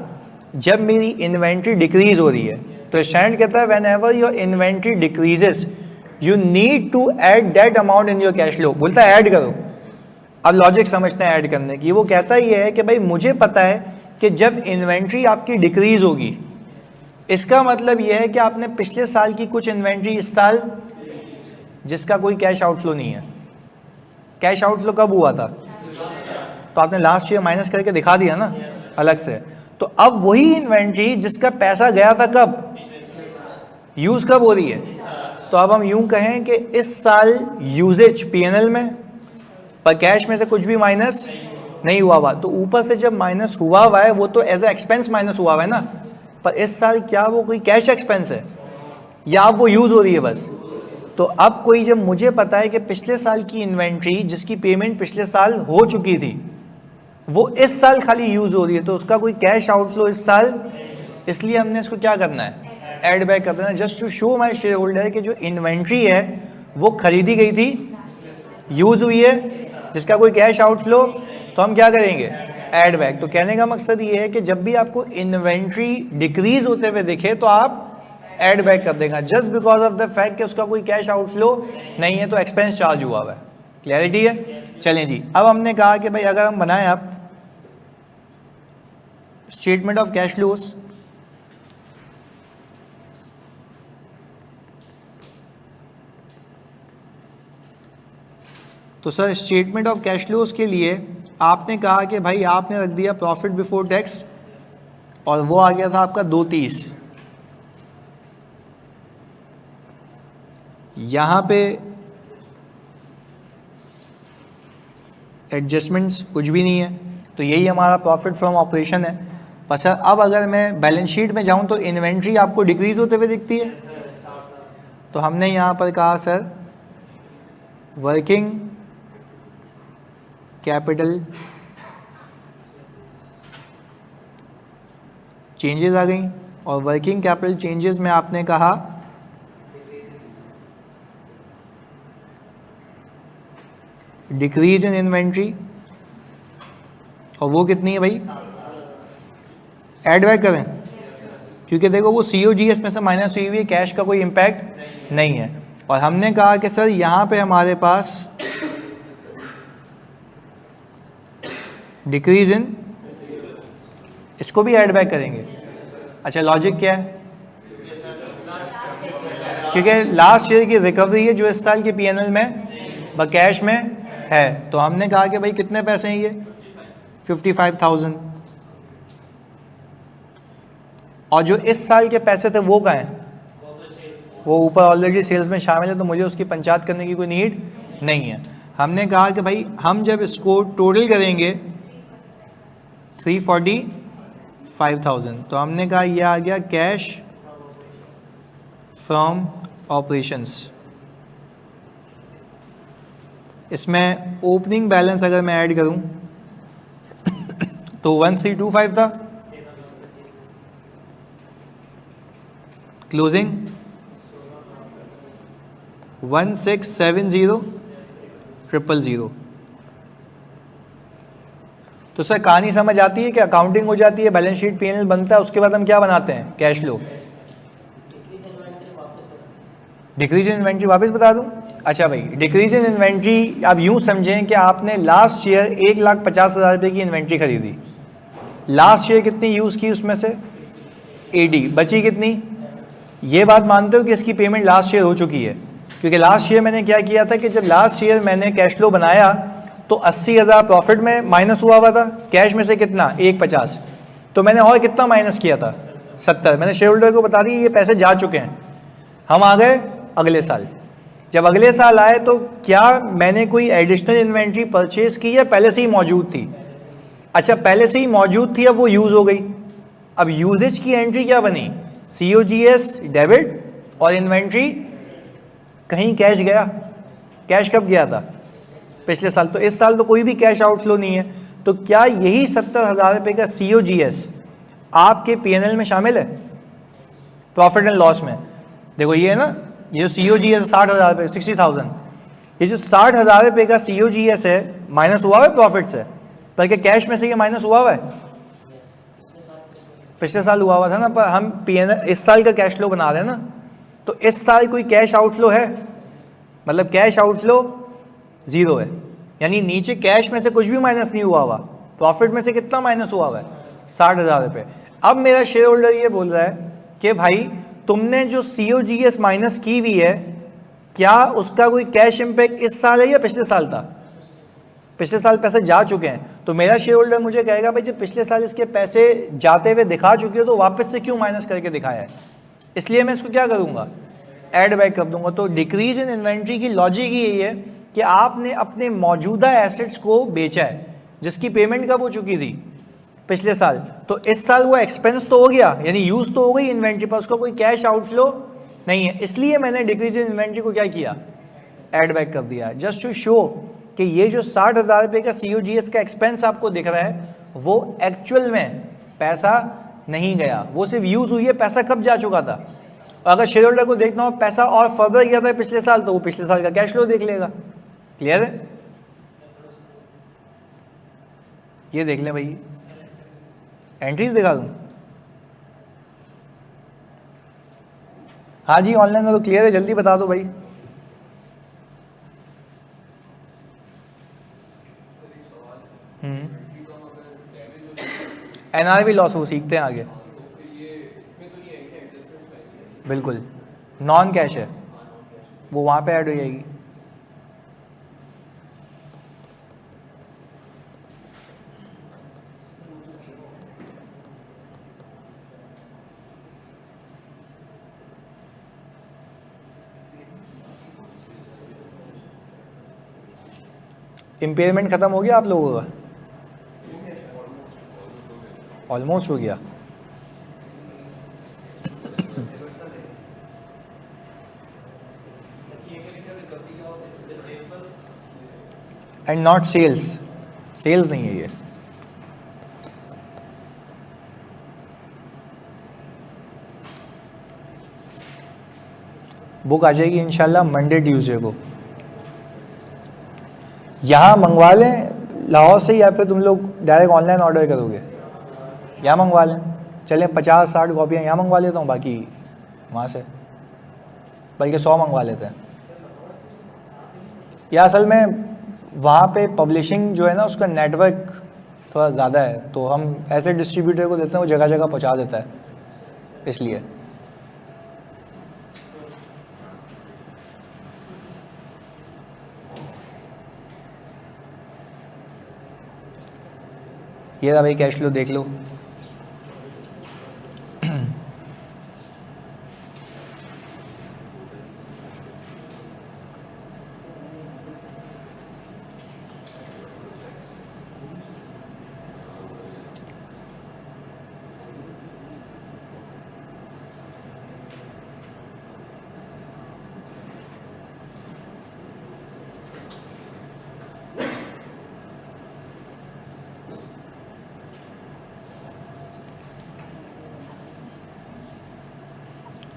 जब मेरी इन्वेंट्री डिक्रीज हो रही है तो स्टैंडर्ड कहता है whenever your inventory decreases you need to add that amount in your cash flow. बोलता है ऐड करो। अब लॉजिक समझते हैं ऐड करने की। वो कहता ही है कि भाई मुझे पता है कि जब इन्वेंट्री आपकी डिक्रीज होगी इसका मतलब यह है कि आपने पिछले साल की कुछ इन्वेंट्री इस साल जिसका कोई कैश आउटफ्लो नहीं है। कैश आउटफ्लो कब हुआ था? तो आपने लास्ट ईयर माइनस करके दिखा दिया ना अलग से। तो अब वही इन्वेंट्री जिसका पैसा गया था कब, यूज कब हो रही है? तो अब हम यूं कहें कि इस साल यूजेज पीएनएल में, पर कैश में से कुछ भी माइनस नहीं हुआ हुआ। तो ऊपर से जब माइनस हुआ हुआ है वो तो एज ए एक्सपेंस माइनस हुआ हुआ है ना, पर इस साल क्या वो कोई कैश एक्सपेंस है या अब वो यूज हो रही है बस? तो अब कोई, जब मुझे पता है कि पिछले साल की इन्वेंट्री जिसकी पेमेंट पिछले साल हो चुकी थी वो इस साल खाली यूज हो रही है, तो उसका कोई कैश आउटफ्लो इस साल, इसलिए हमने इसको क्या करना है, ऐड बैक कर देना, just to show my share holder कि जो इन्वेंट्री है वो खरीदी गई थी, यूज हुई है, जिसका कोई कैश आउटफ्लो, तो हम क्या करेंगे, ऐड बैक। तो कहने का मकसद ये है कि जब भी आपको इन्वेंट्री डिक्रीज होते हुए दिखे तो आप ऐड बैक कर देगा, just because of the fact कि उसका कोई कैश आउटफ्लो नहीं है तो एक्सपेंस चार्ज हुआ हुआ है। क्लैरिटी है? चलें जी, अब हमने कहा कि भाई अगर हम बनाएं आप स्टेटमेंट ऑफ कैश फ्लोज, तो sir statement of cash flows के लिए आपने कहा कि भाई आपने रख दिया प्रॉफिट बिफोर टैक्स और वो आ गया था आपका 230। यहाँ पे एडजस्टमेंट्स कुछ भी नहीं है, तो यही हमारा प्रॉफिट फ्रॉम ऑपरेशन है। पर सर अब अगर मैं बैलेंस शीट में जाऊँ तो इन्वेंट्री आपको डिक्रीज होते हुए दिखती है, तो हमने यहाँ पर कहा सर वर्किंग कैपिटल चेंजेस आ गई, और वर्किंग कैपिटल चेंजेस में आपने कहा डिक्रीज इन इन्वेंट्री, और वो कितनी है भाई, ऐड बैक करें, क्योंकि देखो वो COGS में से माइनस हुई हुई है, कैश का कोई इम्पैक्ट नहीं है। और हमने कहा कि सर यहाँ पे हमारे पास डिक्रीज इन, इसको भी ऐड बैक करेंगे। अच्छा लॉजिक क्या है, क्योंकि लास्ट ईयर की रिकवरी है जो इस साल के P&L में व कैश में है, तो हमने कहा कि भाई कितने पैसे हैं ये 55,000, और जो इस साल के पैसे थे वो कहाँ हैं, वो ऊपर ऑलरेडी सेल्स में शामिल है, तो मुझे उसकी पंचायत करने की कोई नीड नहीं है। हमने कहा कि भाई हम जब इसको टोटल करेंगे 345,000, तो हमने कहा ये आ गया कैश फ्रॉम ऑपरेशंस। इसमें ओपनिंग बैलेंस अगर मैं ऐड करूं तो 1325 था, क्लोजिंग 1670,000। तो सर कहानी समझ आती है कि अकाउंटिंग हो जाती है, बैलेंस शीट P&L बनता है, उसके बाद हम क्या बनाते हैं, cash flow. Decrease in inventory वापस बता दूं। अच्छा भाई डिक्रीज इन इन्वेंट्री आप यूं समझें कि आपने लास्ट ईयर 1,50,000 रुपये की इन्वेंट्री खरीदी, लास्ट ईयर कितनी यूज़ की, उसमें से 80 बची कितनी, ये बात मानते हो कि इसकी पेमेंट लास्ट ईयर हो चुकी है, क्योंकि लास्ट ईयर मैंने क्या किया था कि जब लास्ट ईयर मैंने कैश फ्लो बनाया तो 80,000 प्रॉफिट में माइनस हुआ था, कैश में से कितना 150, तो मैंने और कितना माइनस किया था 70। मैंने शेयर होल्डर को बता दिया ये पैसे जा चुके हैं। हम आ गए अगले साल, जब अगले साल आए तो क्या मैंने कोई एडिशनल इन्वेंट्री परचेज की या पहले से ही मौजूद थी। अच्छा पहले से ही मौजूद थी, अब वो यूज़ हो गई, अब यूजेज की एंट्री क्या बनी, COGS डेबिट और इन्वेंट्री कहीं कैश गया, कैश कब गया था पिछले साल, तो इस साल तो कोई भी कैश आउटफ्लो नहीं है। तो क्या यही 70,000 रुपये का COGS आपके P&L में शामिल है, प्रॉफिट एंड लॉस में। देखो ये है ना, ये जो COGS 60,000 रुपये 60,000, ये जो 60,000 रुपये का COGS है माइनस हुआ है प्रॉफिट से, बल्कि कैश में से ये माइनस हुआ है, पिछले साल हुआ था ना, पर हम P&L इस साल का कैश फ्लो बना रहे हैं ना, तो इस साल कोई कैश आउटफ्लो है, मतलब कैश आउटफ्लो 0 है, यानी नीचे कैश में से कुछ भी माइनस नहीं हुआ हुआ, प्रॉफिट में से कितना माइनस हुआ हुआ है 60,000 रुपये। अब मेरा शेयर होल्डर ये बोल रहा है कि भाई तुमने जो COGS माइनस की हुई है, क्या उसका कोई कैश इम्पैक्ट इस साल है या पिछले साल था, पिछले साल पैसे जा चुके हैं। तो मेरा शेयर होल्डर मुझे कहेगा भाई जब पिछले साल इसके पैसे जाते हुए दिखा चुके हो तो वापस से क्यों माइनस करके दिखाया है, इसलिए मैं इसको क्या करूँगा, ऐड बैक कर दूंगा। तो डिक्रीज इन इन्वेंट्री की लॉजिक ही यही है कि आपने अपने मौजूदा एसेट्स को बेचा है जिसकी पेमेंट कब हो चुकी थी, पिछले साल, तो इस साल वो एक्सपेंस तो हो गया, यानी यूज तो हो गई इन्वेंट्री पर, उसका कोई कैश आउटफ्लो नहीं है, इसलिए मैंने डिक्रीज इन इन्वेंट्री को क्या किया, ऐड बैक कर दिया, जस्ट टू शो कि ये जो 60,000 रुपये का COGS का एक्सपेंस आपको दिख रहा है वो एक्चुअल में पैसा नहीं गया, वो सिर्फ यूज हुई है, पैसा कब जा चुका था। अगर शेयर होल्डर को देखना हो पैसा और फर्दर गया था पिछले साल, तो वो पिछले साल का कैश फ्लो देख लेगा। क्लियर है, ये देख लें भाई, एंट्रीज दिखा दूं, हाँ जी ऑनलाइन में तो क्लियर है, जल्दी बता दो भाई। NRV लॉस वो सीखते हैं आगे, बिल्कुल नॉन कैश है, वो वहाँ पे ऐड हो जाएगी। इम्पेयरमेंट ख़त्म हो गया आप लोगों का? ऑलमोस्ट हो गया। एंड नॉट सेल्स, सेल्स नहीं है ये। बुक आ जाएगी इंशाल्लाह मंडे ट्यूसडे को। यहाँ मंगवा लें लाहौर से, या फिर तुम लोग डायरेक्ट ऑनलाइन ऑर्डर करोगे? यहाँ मंगवा लें, चलें 50-60 कॉपियाँ यहाँ मंगवा लेता हूँ, बाकी वहाँ से, बल्कि 100 मंगवा लेते हैं। या असल में वहाँ पे पब्लिशिंग जो है ना उसका नेटवर्क थोड़ा ज़्यादा है, तो हम ऐसे डिस्ट्रीब्यूटर को देते हैं वो जगह जगह पहुँचा देता है, इसलिए। ये रहा भाई कैश फ्लो, देख लो।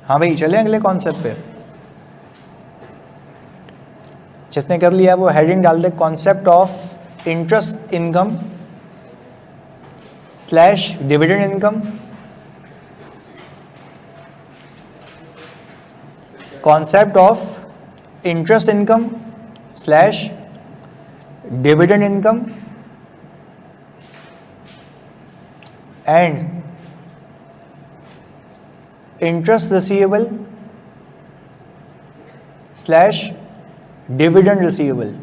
हाँ भाई चले अगले कॉन्सेप्ट पे। जिसने कर लिया वो हेडिंग डाल दे, concept of interest income slash dividend income. Concept of interest income slash dividend income and interest receivable slash dividend receivable.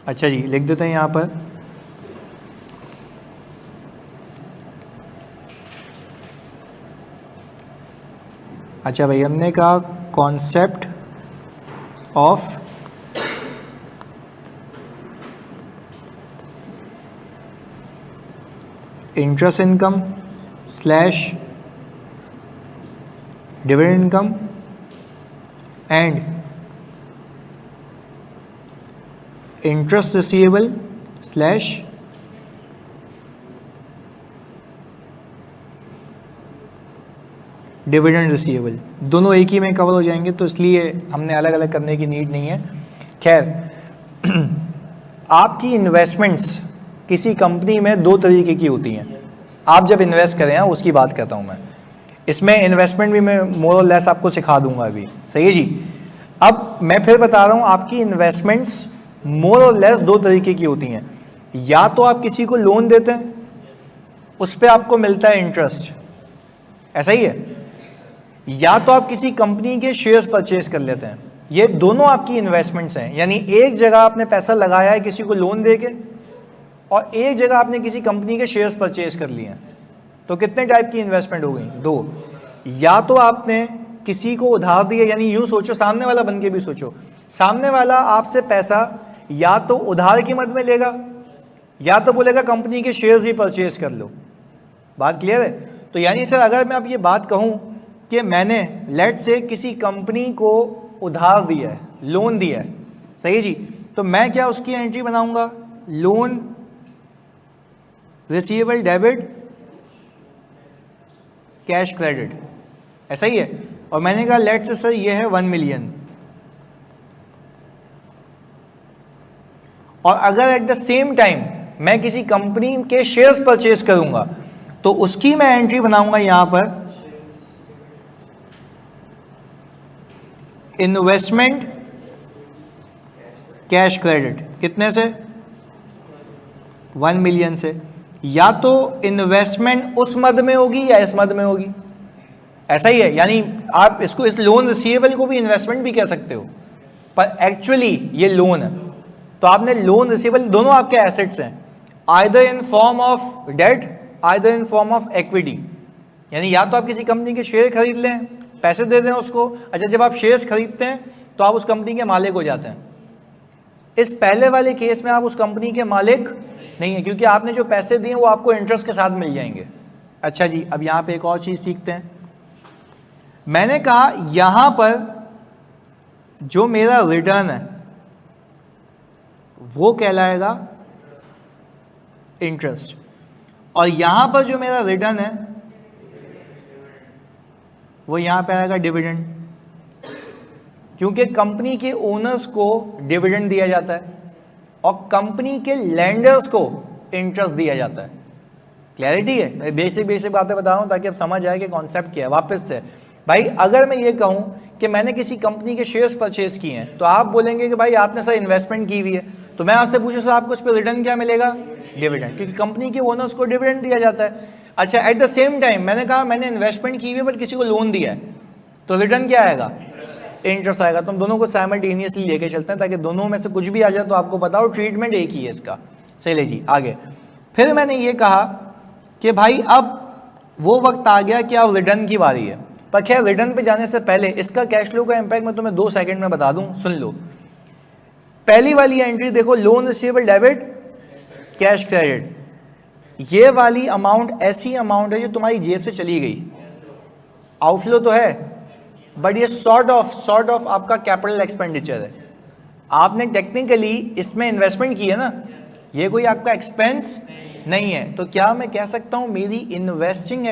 अच्छा जी, लिख देते हैं यहाँ पर। अच्छा भाई, हमने कहा concept of interest income slash dividend income and interest receivable slash dividend receivable. दोनों एक ही में कवर हो जाएंगे, तो इसलिए हमने अलग अलग करने की नीड नहीं है। खैर, आपकी इन्वेस्टमेंट्स किसी कंपनी में दो तरीके की होती हैं। आप जब इन्वेस्ट करें हैं उसकी बात करता हूं मैं। इसमें इन्वेस्टमेंट भी मैं मोर और लेस आपको सिखा दूंगा अभी, सही है जी। अब मैं फिर बता रहा हूं, आपकी इन्वेस्टमेंट्स मोर और लेस दो तरीके की होती हैं। या तो आप किसी को लोन देते हैं, उस पर आपको मिलता है इंटरेस्ट, ऐसा ही है, या तो आप किसी कंपनी के शेयर्स परचेज कर लेते हैं। ये दोनों आपकी इन्वेस्टमेंट्स हैं। यानी एक जगह आपने पैसा लगाया है किसी को लोन देके, और एक जगह आपने किसी कंपनी के शेयर्स परचेज कर लिए हैं। तो कितने टाइप की इन्वेस्टमेंट हो गई? दो। या तो आपने किसी को उधार दिया, यानी यूं सोचो, सामने वाला बन के भी सोचो, सामने वाला आपसे पैसा या तो उधार की मद में लेगा, या तो बोलेगा कंपनी के शेयर्स ही परचेज कर लो। बात क्लियर है? तो यानी सर, अगर मैं अब ये बात कहूं कि मैंने लेट से किसी कंपनी को उधार दिया है, लोन दिया है, सही जी, तो मैं क्या उसकी एंट्री बनाऊंगा? Loan receivable debit cash credit, ऐसा ही है। और मैंने कहा लेट से सर ये है 1 मिलियन, और अगर एट द सेम टाइम मैं किसी कंपनी के शेयर्स परचेज करूंगा, तो उसकी मैं एंट्री बनाऊंगा यहां पर इन्वेस्टमेंट कैश क्रेडिट। कितने से? 1 मिलियन से। या तो इन्वेस्टमेंट उस मद में होगी या इस मद में होगी, ऐसा ही है। यानी आप इसको, इस लोन रिसीवेबल को भी इन्वेस्टमेंट भी कह सकते हो, पर एक्चुअली ये लोन है। तो आपने लोन रिसीवेबल, दोनों आपके एसेट्स हैं, either in form of debt, either in form of equity. यानी या तो आप किसी कंपनी के शेयर खरीद लें, पैसे दे दें उसको, अच्छा जब आप शेयर्स खरीदते हैं तो आप उस कंपनी के मालिक हो जाते हैं। इस पहले वाले केस में आप उस कंपनी के मालिक नहीं है, क्योंकि आपने जो पैसे दिए वो आपको इंटरेस्ट के साथ मिल जाएंगे। अच्छा जी, अब यहाँ पे एक और चीज़ सीखते हैं। मैंने कहा यहाँ पर जो मेरा रिटर्न है वो कहलाएगा इंटरेस्ट, और यहाँ पर जो मेरा रिटर्न है वो यहाँ पे आएगा डिविडेंड, क्योंकि कंपनी के ओनर्स को डिविडेंड दिया जाता है और कंपनी के लैंडर्स को इंटरेस्ट दिया जाता है। क्लैरिटी है? मैं बेसिक बातें बता रहा हूँ ताकि आप समझ आए कि कॉन्सेप्ट क्या है। वापस से भाई, अगर मैं ये कहूँ कि मैंने किसी कंपनी के शेयर्स परचेज किए हैं तो आप बोलेंगे कि भाई आपने सर इन्वेस्टमेंट की हुई है, तो मैं आपसे पूछूं सर आपको उस पर रिटर्न क्या मिलेगा? डिविडेंड, क्योंकि कंपनी के ओनर्स को डिविडेंड दिया जाता है। अच्छा, एट द सेम टाइम मैंने कहा मैंने इन्वेस्टमेंट की हुई है बट किसी को लोन दिया है, तो रिटर्न क्या आएगा? इंटरेस्ट आएगा। तो हम दोनों को साइमल्टेनियसली लेके चलते हैं ताकि दोनों में से कुछ भी आ जाए तो आपको पता हो ट्रीटमेंट एक ही है इसका। चलिए जी आगे। फिर मैंने ये कहा कि भाई अब वो वक्त आ गया कि अब रिटर्न की बारी है, पर खैर रिटर्न पे जाने से पहले इसका कैश फ्लो का इम्पैक्ट मैं तुम्हें 2 सेकंड में बता दूं, सुन लो। पहली वाली एंट्री देखो, loan receivable debit cash credit. ये वाली अमाउंट ऐसी अमाउंट है जो तुम्हारी जेब से चली गई, आउटफ्लो तो है बट ये सॉर्ट ऑफ आपका कैपिटल एक्सपेंडिचर है। आपने टेक्निकली इसमें इन्वेस्टमेंट की है ना, ये कोई आपका एक्सपेंस नहीं है। तो क्या मैं कह सकता हूं मेरी इन्वेस्टिंग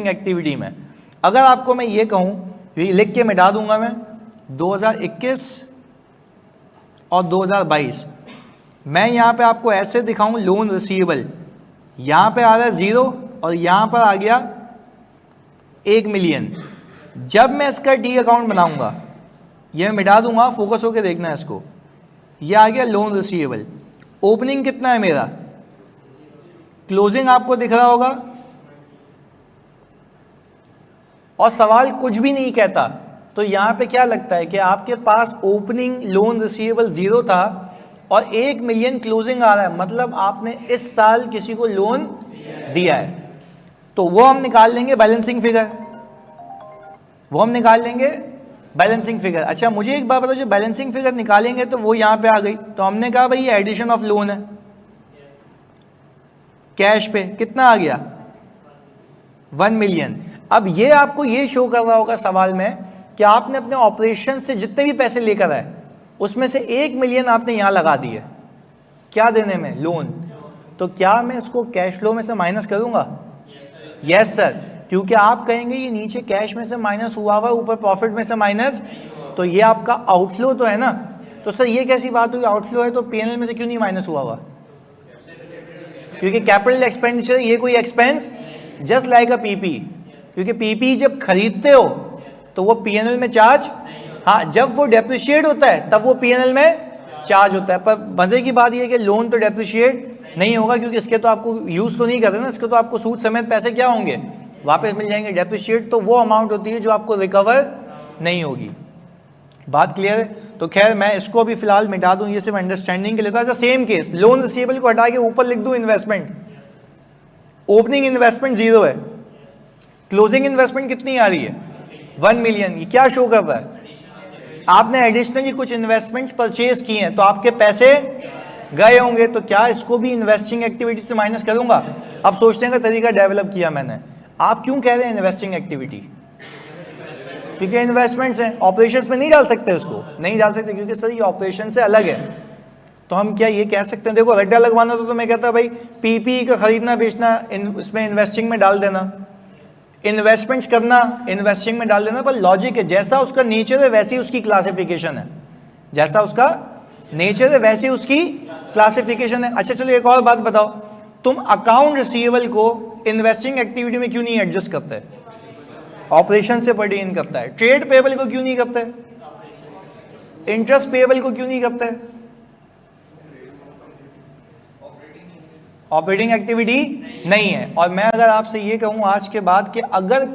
एक्टिविटी में अगर आपको मैं ये कहूं, ये लिख के मिटा दूंगा मैं 2021 और 2022, मैं यहां पे आपको ऐसे दिखाऊं लोन रिसीवेबल, यहां पे आ रहा है 0 और यहां पर आ गया 1 मिलियन। जब मैं इसका डी अकाउंट बनाऊंगा, ये मैं मिटा दूंगा, फोकस होकर देखना है इसको, ये आ गया लोन रिसीवेबल। ओपनिंग कितना है मेरा, क्लोजिंग आपको दिख रहा होगा, और सवाल कुछ भी नहीं कहता। तो यहां पे क्या लगता है कि आपके पास ओपनिंग लोन रिसीवेबल 0 था और 1 मिलियन क्लोजिंग आ रहा है, मतलब आपने इस साल किसी को लोन दिया है। तो वो हम निकाल लेंगे बैलेंसिंग फिगर, अच्छा मुझे एक बात बताओ, जो बैलेंसिंग फिगर निकालेंगे तो वो यहां पे आ गई, तो हमने कहा भाई ये एडिशन ऑफ लोन है। कैश पे कितना आ गया? 1 मिलियन। अब ये आपको ये शो कर रहा होगा सवाल में कि आपने अपने ऑपरेशन से जितने भी पैसे लेकर आए उसमें से 1 मिलियन आपने यहां लगा दिए, क्या देने में? लोन। तो क्या मैं इसको कैश फ्लो में से माइनस करूंगा? यस सर, क्योंकि आप कहेंगे ये नीचे कैश में से माइनस हुआ हुआ, ऊपर प्रॉफिट में से माइनस, तो ये आपका आउटफ्लो तो है ना। तो सर ये कैसी बात हुई, आउटफ्लो है तो पीएनएल में से क्यों नहीं माइनस हुआ हुआ? क्योंकि कैपिटल एक्सपेंडिचर ये कोई एक्सपेंस जस्ट लाइक अ पीपी, क्योंकि पीपी जब खरीदते हो तो वो पीएनएल में चार्ज, हाँ जब वो डेप्रिशिएट होता है तब वो पीएनएल में चार्ज होता है। पर मजे की बात ये है कि लोन तो डेप्रिशिएट नहीं होगा, क्योंकि इसके तो आपको यूज तो नहीं कर रहे ना, इसके तो आपको सूद समेत पैसे क्या होंगे? वापस मिल जाएंगे। डेप्रिशिएट तो वो अमाउंट होती है जो आपको रिकवर नहीं होगी। बात क्लियर है? तो खैर मैं इसको भी फिलहाल मिटा दूं, ये सिर्फ अंडरस्टैंडिंग के लिए था। सेम केस, लोन रिसीवेबल को हटा के ऊपर लिख दूं इन्वेस्टमेंट। ओपनिंग इन्वेस्टमेंट 0 है, क्लोजिंग इन्वेस्टमेंट कितनी आ रही है? 1 मिलियन। ये क्या शो कर रहा है? आपने एडिशनली कुछ इन्वेस्टमेंट्स परचेज किए हैं तो आपके पैसे गए होंगे, तो क्या इसको भी इन्वेस्टिंग एक्टिविटी से माइनस करूंगा? अब सोचने का तरीका डेवलप किया मैंने। आप क्यों कह रहे हैं इन्वेस्टिंग एक्टिविटी? क्योंकि इन्वेस्टमेंट्स हैं, ऑपरेशंस में नहीं डाल सकते, इसको नहीं डाल सकते क्योंकि सर ये ऑपरेशन से अलग है। तो हम क्या ये कह सकते हैं, देखो रड्डा लगवाना तो मैं कहता भाई पीपी का खरीदना बेचना इसमें इन्वेस्टिंग में डाल देना, इन्वेस्टमेंट्स करना इन्वेस्टिंग में डाल देना। पर लॉजिक है, जैसा उसका नेचर है वैसी उसकी क्लासिफिकेशन है, जैसा उसका नेचर है वैसी उसकी क्लासिफिकेशन है। अच्छा चलो एक और बात बताओ, तुम अकाउंट रिसीवेबल को इन्वेस्टिंग एक्टिविटी में क्यों नहीं एडजस्ट करते? ऑपरेशन से पर्टेन करता है। ट्रेड पेबल को क्यों नहीं करते? इंटरेस्ट पेबल को क्यों नहीं करते? ऑपरेटिंग एक्टिविटी नहीं है। और मैं अगर आपसे ये कहूं आज के बाद कि अगर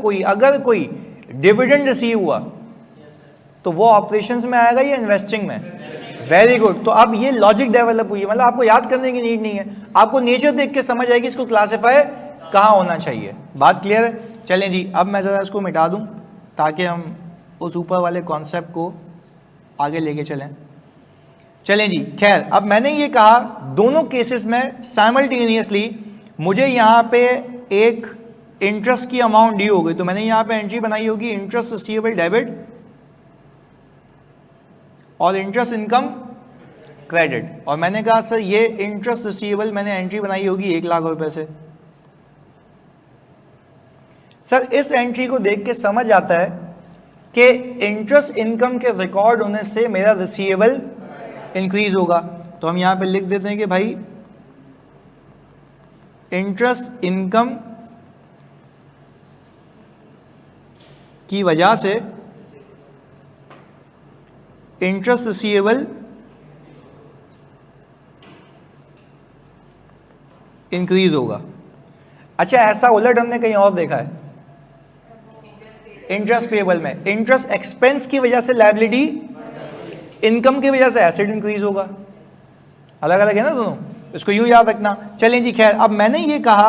कोई डिविडेंड रिसीव हुआ तो वो ऑपरेशंस में आएगा या इन्वेस्टिंग में? Very good. तो अब ये लॉजिक डेवलप हुई है, मतलब आपको याद करने की नीड नहीं है, आपको नेचर देख के समझ आएगी इसको क्लासिफाई कहाँ होना चाहिए। बात क्लियर है? चलें जी, अब मैं ज़रा इसको मिटा दूं ताकि हम उस ऊपर वाले कॉन्सेप्ट को आगे लेके चलें। चलें जी, खैर अब मैंने ये कहा दोनों केसेस में साइमल्टेनियसली मुझे यहाँ पे एक इंटरेस्ट की अमाउंट डी हो गई, तो मैंने यहाँ पे एंट्री बनाई होगी इंटरेस्ट रिसीवेबल डेबिट और इंटरेस्ट इनकम क्रेडिट, और मैंने कहा सर ये इंटरेस्ट रिसीवेबल मैंने एंट्री बनाई होगी 1 लाख रुपए से। सर इस एंट्री को देख के समझ आता है कि इंटरेस्ट इनकम के रिकॉर्ड होने से मेरा रिसीवेबल इंक्रीज होगा, तो हम यहां पे लिख देते हैं कि भाई इंटरेस्ट इनकम की वजह से इंटरेस्ट रिसीवेबल इंक्रीज होगा। अच्छा, ऐसा उलट हमने कहीं और देखा है इंटरेस्ट पेएबल में, इंटरेस्ट एक्सपेंस की वजह से लायबिलिटी, इनकम की वजह से एसेट इंक्रीज होगा। अलग अलग है ना दोनों, इसको यूं याद रखना। चलें जी, खैर अब मैंने ये कहा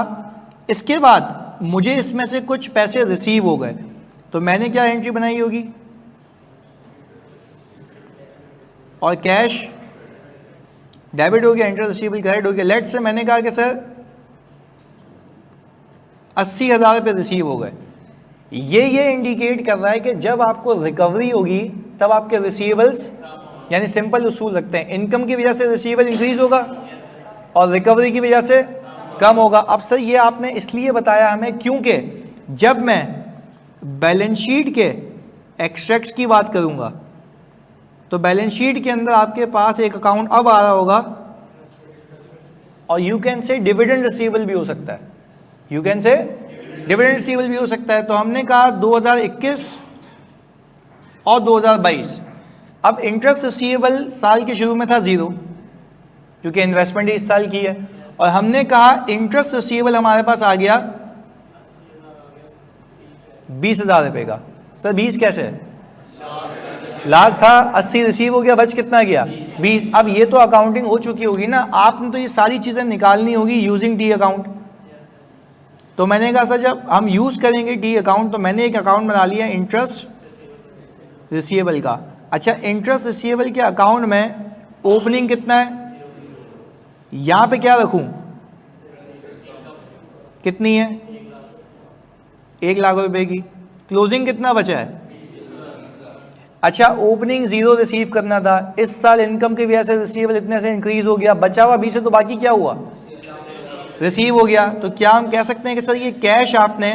इसके बाद मुझे इसमें से कुछ पैसे रिसीव हो गए, तो मैंने क्या एंट्री बनाई होगी, और कैश डेबिट हो गया, इंटरेस्ट रिसीवेबल क्रेडिट हो गया। लेट से मैंने कहा कि सर 80,000 रुपये रिसीव हो गए, ये इंडिकेट कर रहा है कि जब आपको रिकवरी होगी तब आपके रिसीवेबल्स, यानी सिंपल उसूल रखते हैं, इनकम की वजह से रिसीवेबल इंक्रीज होगा और रिकवरी की वजह से कम होगा। अब सर ये आपने इसलिए बताया हमें क्योंकि जब मैं बैलेंस शीट के एक्सट्रैक्ट्स की बात करूंगा तो बैलेंस शीट के अंदर आपके पास एक अकाउंट अब आ रहा होगा, और you can say dividend receivable भी हो सकता है, you can say dividend receivable भी हो सकता है। तो हमने कहा 2021 और 2022, अब इंटरेस्ट रिसीवेबल साल के शुरू में था 0 क्योंकि इन्वेस्टमेंट इस साल की है, और हमने कहा इंटरेस्ट रिसीवेबल हमारे पास आ गया 20,000 रुपये का। सर 20 कैसे है? लाख था, 80 रिसीव हो गया, बच कितना गया? 20। अब ये तो अकाउंटिंग हो चुकी होगी ना, आपने तो ये सारी चीज़ें निकालनी होगी यूजिंग टी अकाउंट। तो मैंने कहा सर जब हम यूज़ करेंगे टी अकाउंट, तो मैंने एक अकाउंट बना लिया इंटरेस्ट रिसीवेबल का। अच्छा, इंटरेस्ट रिसीवेबल के अकाउंट में ओपनिंग कितना है, यहाँ पे क्या रखूँ, कितनी है? 1 लाख रुपए की। क्लोजिंग कितना बचा है? अच्छा, ओपनिंग 0 रिसीव करना था, इस साल इनकम की वजह से रिसीवेबल इतने से इंक्रीज हो गया, बचा हुआ 20 है, तो बाकी क्या हुआ? रिसीव हो गया। तो क्या हम कह सकते हैं कि सर ये कैश आपने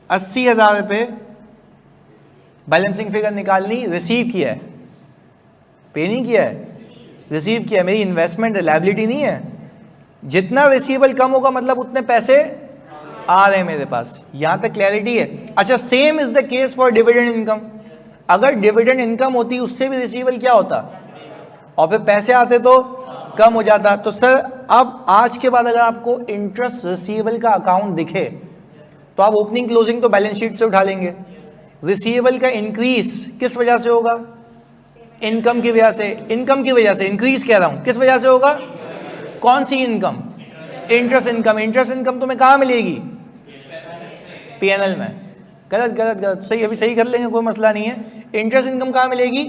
80,000 रुपये बैलेंसिंग फिगर निकालनी, रिसीव किया है, पे नहीं किया है, रिसीव किया है, मेरी इन्वेस्टमेंट है, लायबिलिटी नहीं है। जितना रिसीवेबल कम होगा मतलब उतने पैसे आ रहे हैं मेरे पास, यहां तक क्लैरिटी है? अच्छा, same is the case for dividend income. अगर डिविडेंड इनकम होती उससे भी रिसीवेबल क्या होता, और फिर पैसे आते तो कम हो जाता। तो सर अब आज के बाद अगर आपको इंटरेस्ट रिसीवेबल का अकाउंट दिखे तो आप ओपनिंग क्लोजिंग तो बैलेंस शीट से उठा लेंगे। रिसीवेबल का इंक्रीज किस वजह से होगा? इनकम की वजह से। इनकम की वजह से इंक्रीज कह रहा हूं, किस वजह से होगा? कौन सी income? Interest income. Interest income तुम्हें कहां मिलेगी? पीएनएल में। गलत गलत गलत, सही, अभी सही कर लेंगे, कोई मसला नहीं है। इंटरेस्ट इनकम कहां मिलेगी?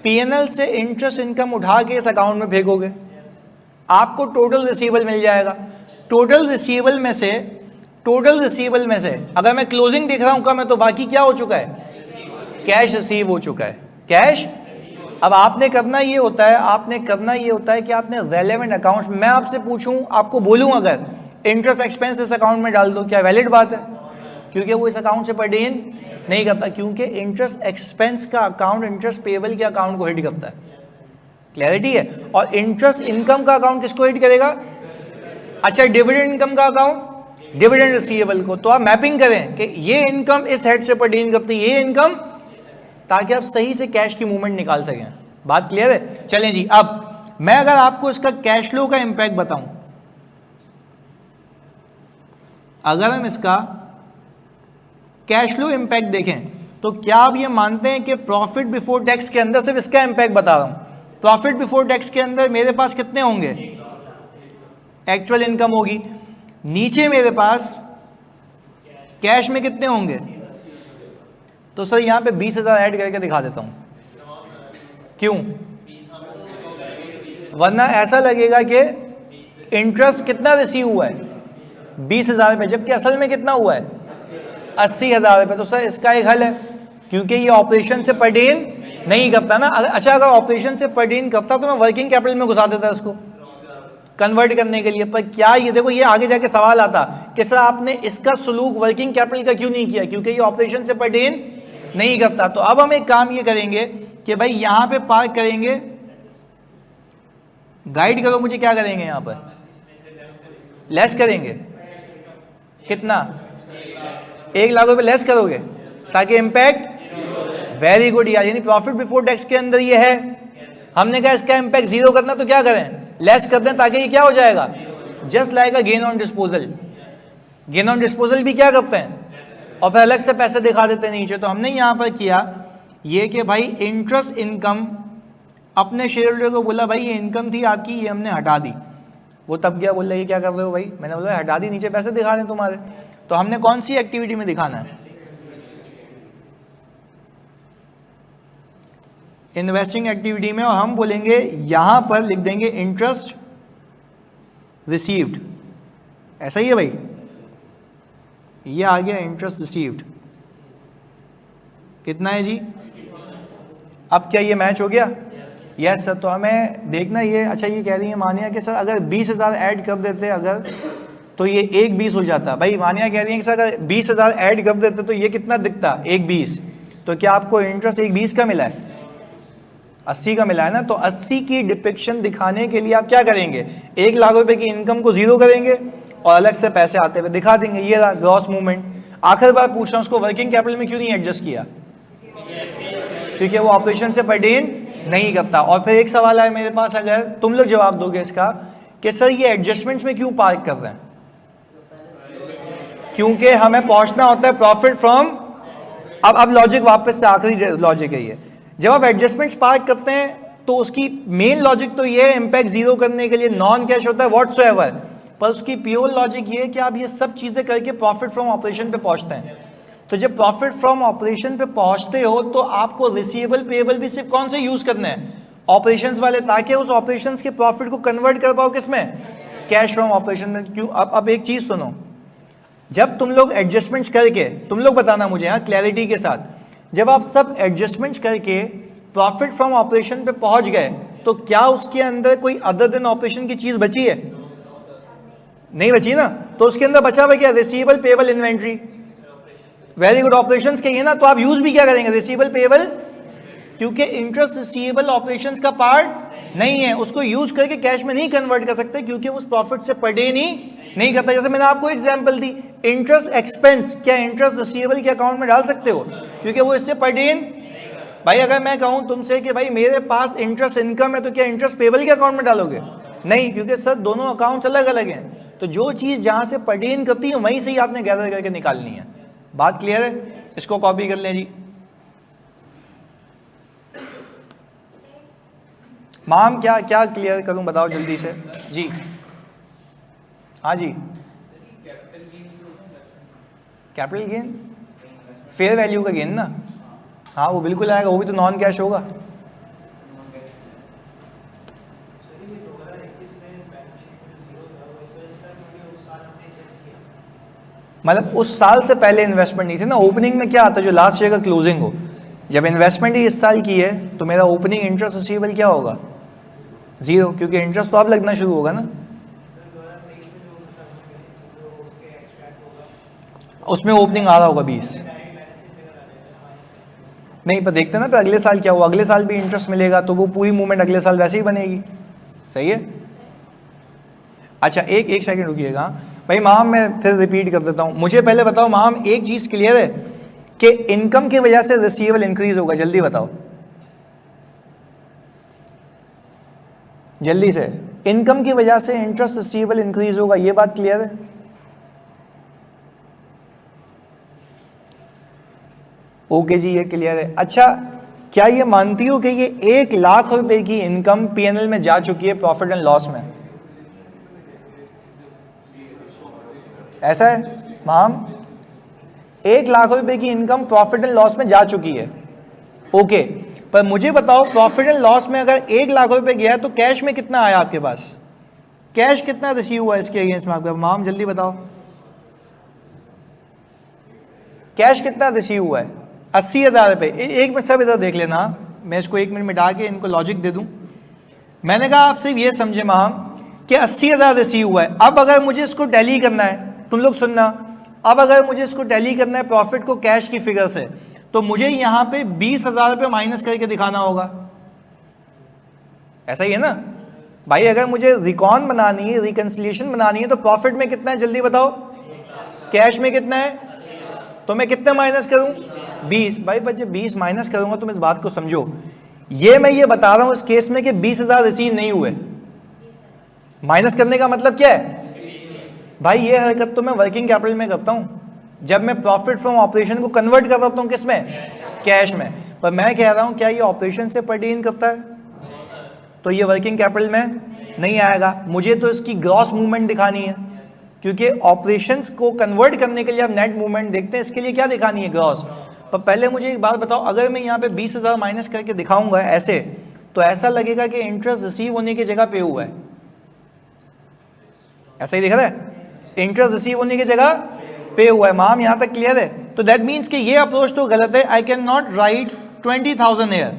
पीएनएल से इंटरेस्ट इनकम उठा के इस अकाउंट में फेंकोगे, आपको टोटल रिसीवेबल मिल जाएगा। टोटल रिसीवेबल में से अगर मैं क्लोजिंग देख रहा हूं कम है, तो बाकी क्या हो चुका है? कैश रिसीव हो चुका है, कैश। अब आपने करना ये होता है कि आपने रेलेवेंट अकाउंट्स, मैं आपसे पूछूं, आपको बोलूं अगर इंटरेस्ट एक्सपेंस इस अकाउंट में डाल दो, क्या वैलिड बात है? क्योंकि वो इस अकाउंट से परटेन नहीं करता, क्योंकि इंटरेस्ट एक्सपेंस का अकाउंट इंटरेस्ट पेएबल के अकाउंट को हिट करता है। क्लैरिटी है? और इंटरेस्ट इनकम का अकाउंट किसको हिट करेगा? अच्छा, डिविडेंड इनकम का अकाउंट डिविडेंड रिसीवेबल को। तो आप मैपिंग करें कि ये इनकम इस हेड से परटेन करती है, ये इनकम, ताकि आप सही से कैश की मूवमेंट निकाल सकें। बात क्लियर है? चलें जी, अब मैं अगर आपको इसका कैश फ्लो का इंपैक्ट बताऊं, अगर हम इसका कैश फ्लो इंपैक्ट देखें तो क्या आप ये मानते हैं कि प्रॉफिट बिफोर टैक्स के अंदर, सिर्फ इसका इंपैक्ट बता रहा हूं, प्रॉफिट बिफोर टैक्स के अंदर मेरे पास कितने होंगे? एक्चुअल इनकम होगी। नीचे मेरे पास कैश में कितने होंगे? तो सर यहाँ पे 20,000 ऐड करके दिखा देता हूँ। क्यों? वरना ऐसा लगेगा कि इंटरेस्ट कितना रिसीव हुआ है 20,000 रुपये, जबकि असल में कितना हुआ है 80,000 रुपये। तो सर इसका एक हल है, क्योंकि ये ऑपरेशन से परडेन नहीं करता ना। अच्छा, अगर ऑपरेशन से परडेन करता तो मैं वर्किंग कैपिटल में घुसा देता इसको कन्वर्ट करने के लिए। पर क्या ये देखो, ये आगे जाके सवाल आता कि सर आपने इसका सलूक वर्किंग कैपिटल का क्यों नहीं किया? क्योंकि ये ऑपरेशन से परडेन नहीं करता। तो अब हम एक काम ये करेंगे कि भाई यहां पे पार्क करेंगे, गाइड करो मुझे, क्या करेंगे यहां पर? लेस करेंगे। कितना? 1 लाख रुपए लेस करोगे ताकि इंपैक्ट, वेरी गुड यार, यानी प्रॉफिट बिफोर टैक्स के अंदर ये है। हमने कहा इसका इंपैक्ट 0 करना, तो क्या करें? लेस कर दें, ताकि ये क्या हो जाएगा? Just like a gain on disposal. Gain on disposal भी क्या करते हैं और फिर अलग से पैसे दिखा देते हैं नीचे। तो हमने यहां पर किया ये कि भाई इंटरेस्ट इनकम, अपने शेयर होल्डर को बोला भाई ये इनकम थी आपकी, ये हमने हटा दी। वो तब क्या बोल रहा है, ये क्या कर रहे हो भाई? मैंने बोला हटा दी, नीचे पैसे दिखा रहे तुम्हारे। तो हमने कौन सी एक्टिविटी में दिखाना है? इन्वेस्टिंग एक्टिविटी में। और हम बोलेंगे यहां पर लिख देंगे इंटरेस्ट रिसीव्ड। ऐसा ही है भाई, ये आ गया इंटरेस्ट रिसीव्ड। कितना है जी? अब क्या ये मैच हो गया? Yes sir. तो हमें देखना ये, अच्छा ये कह रही है मानिया कि सर अगर 20,000 ऐड कर देते अगर, तो ये 1,20 हो जाता। भाई मानिया कह रही है कि सर अगर 20,000 ऐड कर देते तो ये कितना दिखता? 1,20। तो क्या आपको इंटरेस्ट 1,20 का मिला है? 80 का मिला है ना। तो 80 की डिपिक्शन दिखाने के लिए आप क्या करेंगे? 1 लाख रुपए की इनकम को 0 करेंगे और अलग से पैसे आते हुए दिखा देंगे। ये रहा ग्रॉस मूवमेंट। आखिर बार पूछ रहा हूं, उसको वर्किंग कैपिटल में क्यों नहीं एडजस्ट किया? क्योंकि वो ऑपरेशन से परडेन नहीं करता। और फिर एक सवाल है मेरे पास, अगर तुम लोग जवाब दोगे इसका कि सर ये एडजस्टमेंट्स में क्यों पार्क कर रहे हैं? क्योंकि हमें पहुंचना होता है प्रॉफिट फ्रॉम। अब लॉजिक वापस से, आखिरी लॉजिक है ये। जब आप एडजस्टमेंट्स पार्क करते हैं तो उसकी मेन लॉजिक तो ये है इंपैक्ट 0 करने के लिए नॉन कैश होता है व्हाटसोएवर, पर उसकी प्योर लॉजिक ये है कि आप ये सब चीजें करके प्रॉफिट फ्रॉम ऑपरेशन पे पहुंचते हैं। तो जब प्रॉफिट फ्रॉम ऑपरेशन पे पहुंचते हो तो आपको रिसीवेबल पेएबल भी सिर्फ कौन से यूज करने हैं? ऑपरेशंस वाले, ताकि उस ऑपरेशंस के प्रॉफिट को कन्वर्ट कर पाओ किसमें? कैश फ्रॉम ऑपरेशन में। क्यों? अब एक चीज सुनो, जब तुम लोग एडजस्टमेंट्स करके, तुम लोग बताना मुझे यहाँ क्लैरिटी के साथ, जब आप सब एडजस्टमेंट्स करके प्रॉफिट फ्रॉम ऑपरेशन पे पहुंच गए तो क्या उसके अंदर कोई अदर देन ऑपरेशन की चीज बची है? नहीं बची ना। तो उसके अंदर बचा हुआ क्या? Receivable payable inventory. Very good, operations के ये ना। तो आप यूज भी क्या करेंगे? रिसीवेबल पेएबल, क्योंकि इंटरेस्ट रिसीवेबल ऑपरेशंस का पार्ट नहीं है, उसको यूज करके कैश में नहीं कन्वर्ट कर सकते क्योंकि उस प्रॉफिट से परडेन ही नहीं करता। जैसे मैंने आपको एग्जांपल दी, इंटरेस्ट एक्सपेंस, क्या इंटरेस्ट रिसीवेबल के अकाउंट में डाल सकते हो? क्योंकि वो इससे परडेन। भाई अगर मैं कहूं तुमसे कि भाई मेरे पास इंटरेस्ट इनकम है, तो क्या इंटरेस्ट पेएबल के अकाउंट में डालोगे? नहीं, क्योंकि सर दोनों अकाउंट्स अलग अलग हैं। तो जो चीज जहां से परडेन करती है वहीं से ही आपने गैदर करके निकालनी है। बात क्लियर है? इसको कॉपी कर लें जी। माम क्या क्या क्लियर करूं बताओ जल्दी से जी। हाँ जी, कैपिटल गेन, फेयर वैल्यू का गेन ना। हाँ वो बिल्कुल आएगा, वो भी तो नॉन कैश होगा। मतलब उस साल से पहले इन्वेस्टमेंट नहीं थी ना। ओपनिंग में क्या आता है? जो लास्ट ईयर का क्लोजिंग हो। जब इन्वेस्टमेंट ही इस साल की है तो मेरा ओपनिंग इंटरेस्ट रिसीवेबल क्या होगा? 0, क्योंकि इंटरेस्ट तो अब लगना शुरू होगा ना। उसमें ओपनिंग आ रहा होगा 20। नहीं पर देखते ना, तो अगले साल क्या हुआ? अगले साल भी इंटरेस्ट मिलेगा तो वो पूरी मूवमेंट अगले साल वैसे ही बनेगी। सही है। अच्छा एक सेकंड रुकिएगा भाई। माम मैं फिर रिपीट कर देता हूं, मुझे पहले बताओ माम, एक चीज क्लियर है कि इनकम की वजह से रिसीवेबल इंक्रीज होगा? जल्दी बताओ, जल्दी से। इनकम की वजह से इंटरेस्ट रिसीवेबल इंक्रीज होगा, ये बात क्लियर है? ओके जी, ये क्लियर है। अच्छा, क्या ये मानती हो कि ये 1 लाख रुपए की इनकम पीएनएल में जा चुकी है प्रॉफिट एंड लॉस में? ऐसा है मैम, 1 लाख रुपए की इनकम प्रॉफिट एंड लॉस में जा चुकी है, ओके, पर मुझे बताओ प्रॉफिट एंड लॉस में अगर 1 लाख रुपए गया तो कैश में कितना आया आपके पास, कैश कितना रिसीव हुआ इसके अगेंस्ट में आपके, मैम जल्दी बताओ, कैश कितना रिसीव हुआ है, 80,000 रुपये। एक मिनट सब इधर देख लेना, मैं इसको 1 मिनट मिटा के इनको लॉजिक दे दूं। मैंने कहा आप सिर्फ ये समझे मैम कि 80,000 रिसीव हुआ है। अब अगर मुझे इसको टैली करना है, तुम लोग सुनना, अब अगर मुझे इसको टैली करना है प्रॉफिट को कैश की फिगर से, तो मुझे यहां पे 20,000 रुपये माइनस करके दिखाना होगा, ऐसा ही है ना भाई। अगर मुझे रिकॉन बनानी है, रिकंसिलिएशन बनानी है, तो प्रॉफिट में कितना है जल्दी बताओ, कैश में कितना है, तो मैं कितना माइनस करूं, 20। भाई बच्चे 20 माइनस करूंगा, तुम इस बात को समझो, ये मैं ये बता रहा हूं इस केस में कि 20,000 रिसीव नहीं हुए। माइनस करने का मतलब क्या है भाई, ये हरकत तो मैं वर्किंग कैपिटल में करता हूं, जब मैं प्रॉफिट फ्रॉम ऑपरेशन को कन्वर्ट कर रहा हूं किस में, कैश में। पर मैं कह रहा हूं क्या ये ऑपरेशन से पर्टेन करता है, तो ये वर्किंग कैपिटल में नहीं आएगा। मुझे तो इसकी ग्रॉस मूवमेंट दिखानी है, क्योंकि ऑपरेशंस को कन्वर्ट करने के लिए आप नेट मूवमेंट देखते हैं, इसके लिए क्या दिखानी है, ग्रॉस। पर पहले मुझे एक बात बताओ, अगर मैं यहाँ पे 20,000 माइनस करके दिखाऊंगा ऐसे, तो ऐसा लगेगा कि इंटरेस्ट रिसीव होने की जगह पे हुआ है, ऐसा ही दिख रहा है, इंटरेस्ट रिसीव होने की जगह पे हुआ है। मैम यहां तक क्लियर है? तो दैट मीन्स कि ये अप्रोच तो गलत है, I can not write 20,000 here.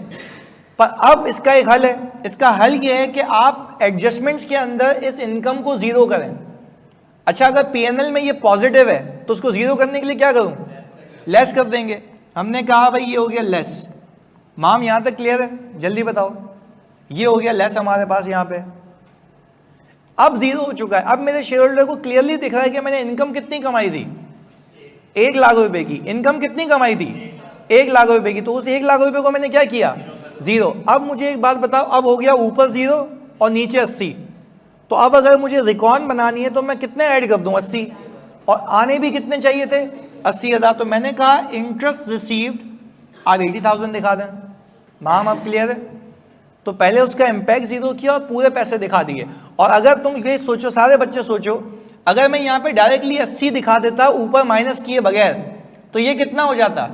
पर अब इसका एक हल है, इसका हल ये है कि आप एडजस्टमेंट्स के अंदर इस इनकम को जीरो करें। अच्छा, अगर पीएनएल में ये पॉजिटिव है तो उसको जीरो करने के लिए क्या करूं, लेस कर देंगे। हमने कहा भाई ये हो गया लेस। माम यहां तक क्लियर है, जल्दी बताओ, ये हो गया लेस हमारे पास यहां पे, अब जीरो हो चुका है। अब मेरे शेयर होल्डर को क्लियरली दिख रहा है कि मैंने इनकम कितनी कमाई थी, 1 लाख रुपए की इनकम कितनी कमाई थी, 1 लाख रुपए की। तो उस 1 लाख रुपए को मैंने क्या किया, जीरो। अब मुझे एक बात बताओ, अब हो गया ऊपर जीरो और नीचे 80, तो अब अगर मुझे रिकॉर्ड बनानी है तो मैं कितने ऐड कर दूं, 80, और आने भी कितने चाहिए थे, 80,000। तो मैंने कहा इंटरेस्ट रिसीव्ड आप 80,000 दिखा दें। मैम अब क्लियर है? तो पहले उसका इम्पैक्ट जीरो किया और पूरे पैसे दिखा दिए। और अगर तुम ये सोचो, सारे बच्चे सोचो, अगर मैं यहाँ पे डायरेक्टली 80 दिखा देता ऊपर माइनस किए बगैर, तो ये कितना हो जाता,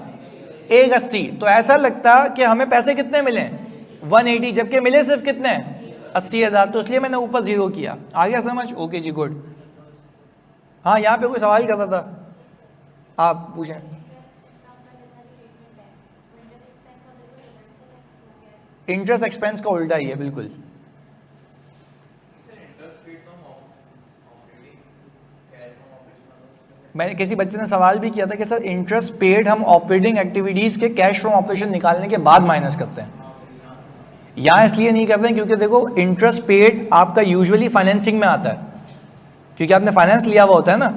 180। तो ऐसा लगता कि हमें पैसे कितने मिले, 180, जबकि मिले सिर्फ कितने, 80,000। तो इसलिए मैंने ऊपर जीरो किया। आ गया समझ? ओके जी, गुड। हाँ, यहाँ पे कोई सवाल कर रहा था, आप पूछें। इंटरेस्ट एक्सपेंस का उल्टा ही है बिल्कुल। मैंने किसी बच्चे ने सवाल भी किया था कि सर इंटरेस्ट पेड हम ऑपरेटिंग एक्टिविटीज के कैश फ्रॉम ऑपरेशन निकालने के बाद माइनस करते हैं। यहाँ इसलिए नहीं करते हैं क्योंकि देखो इंटरेस्ट पेड आपका यूजुअली फाइनेंसिंग में आता है, क्योंकि आपने फाइनेंस लिया हुआ होता है ना,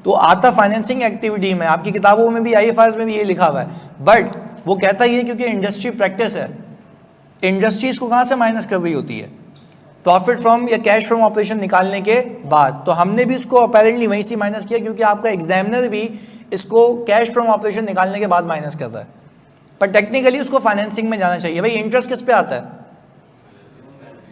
तो आता फाइनेंसिंग एक्टिविटी में। आपकी किताबों में भी, आईएफआरएस में भी ये लिखा हुआ है। बट वो कहता ही है क्योंकि इंडस्ट्री प्रैक्टिस है, इंडस्ट्रीज को कहाँ से माइनस कर रही होती है, प्रॉफिट फ्रॉम या कैश फ्रॉम ऑपरेशन निकालने के बाद। तो हमने भी इसको अपेरेंटली वहीं से माइनस किया, क्योंकि आपका एग्जामिनर भी इसको कैश फ्रॉम ऑपरेशन निकालने के बाद माइनस करता है। पर टेक्निकली उसको फाइनेंसिंग में जाना चाहिए। भाई इंटरेस्ट किस पे आता है,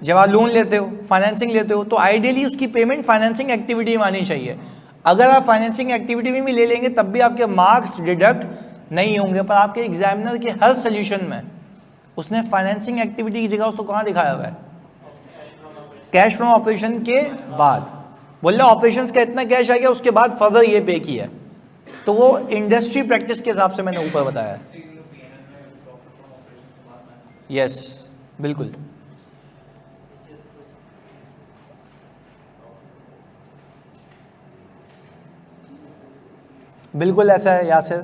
जब आप लोन लेते हो, फाइनेंसिंग लेते हो, तो आइडियली उसकी पेमेंट फाइनेंसिंग एक्टिविटी में आनी चाहिए। अगर आप फाइनेंसिंग एक्टिविटी में भी ले लेंगे तब भी आपके मार्क्स डिडक्ट नहीं होंगे। पर आपके एग्जामिनर के हर सोल्यूशन में उसने फाइनेंसिंग एक्टिविटी की जगह उसको कहाँ दिखाया हुआ है, कैश फ्रॉम ऑपरेशन के बाद। बोल रहे ऑपरेशंस का इतना कैश आ गया, उसके बाद फर्दर ये पे किया। तो वो इंडस्ट्री प्रैक्टिस के हिसाब से मैंने ऊपर बताया। यस, बिल्कुल बिल्कुल ऐसा है यासिर,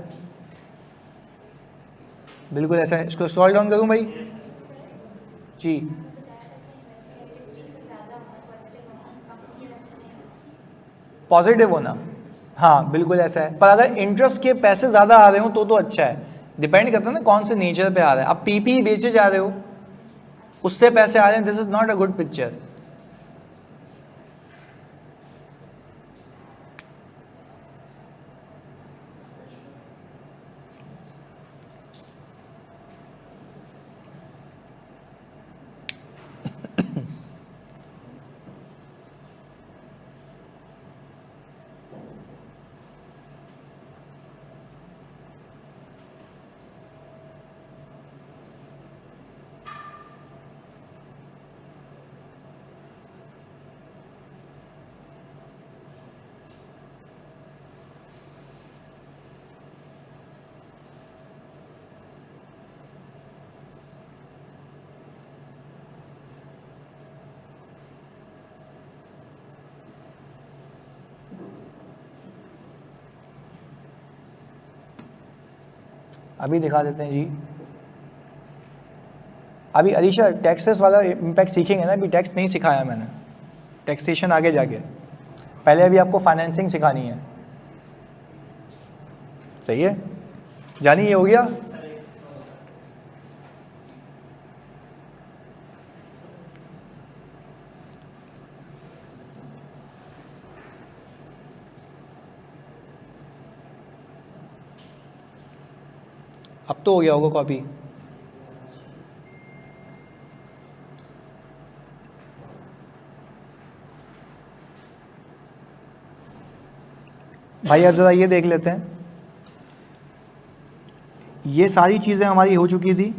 बिल्कुल ऐसा है। इसको स्क्रॉल डाउन करूं भाई जी। पॉजिटिव होना, हाँ बिल्कुल ऐसा है। पर अगर इंटरेस्ट के पैसे ज़्यादा आ रहे हो तो अच्छा है। डिपेंड करता है ना कौन से नेचर पे आ रहा है। अब पीपी बेचे जा रहे हो, उससे पैसे आ रहे हैं, this is not a good picture. अभी दिखा देते हैं जी। अभी अलीशा टैक्सेस वाला इम्पैक्ट सीखेंगे ना, अभी टैक्स नहीं सिखाया मैंने, टैक्सेशन आगे जाके, पहले अभी आपको फाइनेंसिंग सिखानी है। सही है जानी, ये हो गया। अब तो हो गया होगा कॉपी। भाई अब ज़रा ये देख लेते हैं, ये सारी चीज़ें हमारी हो चुकी थी,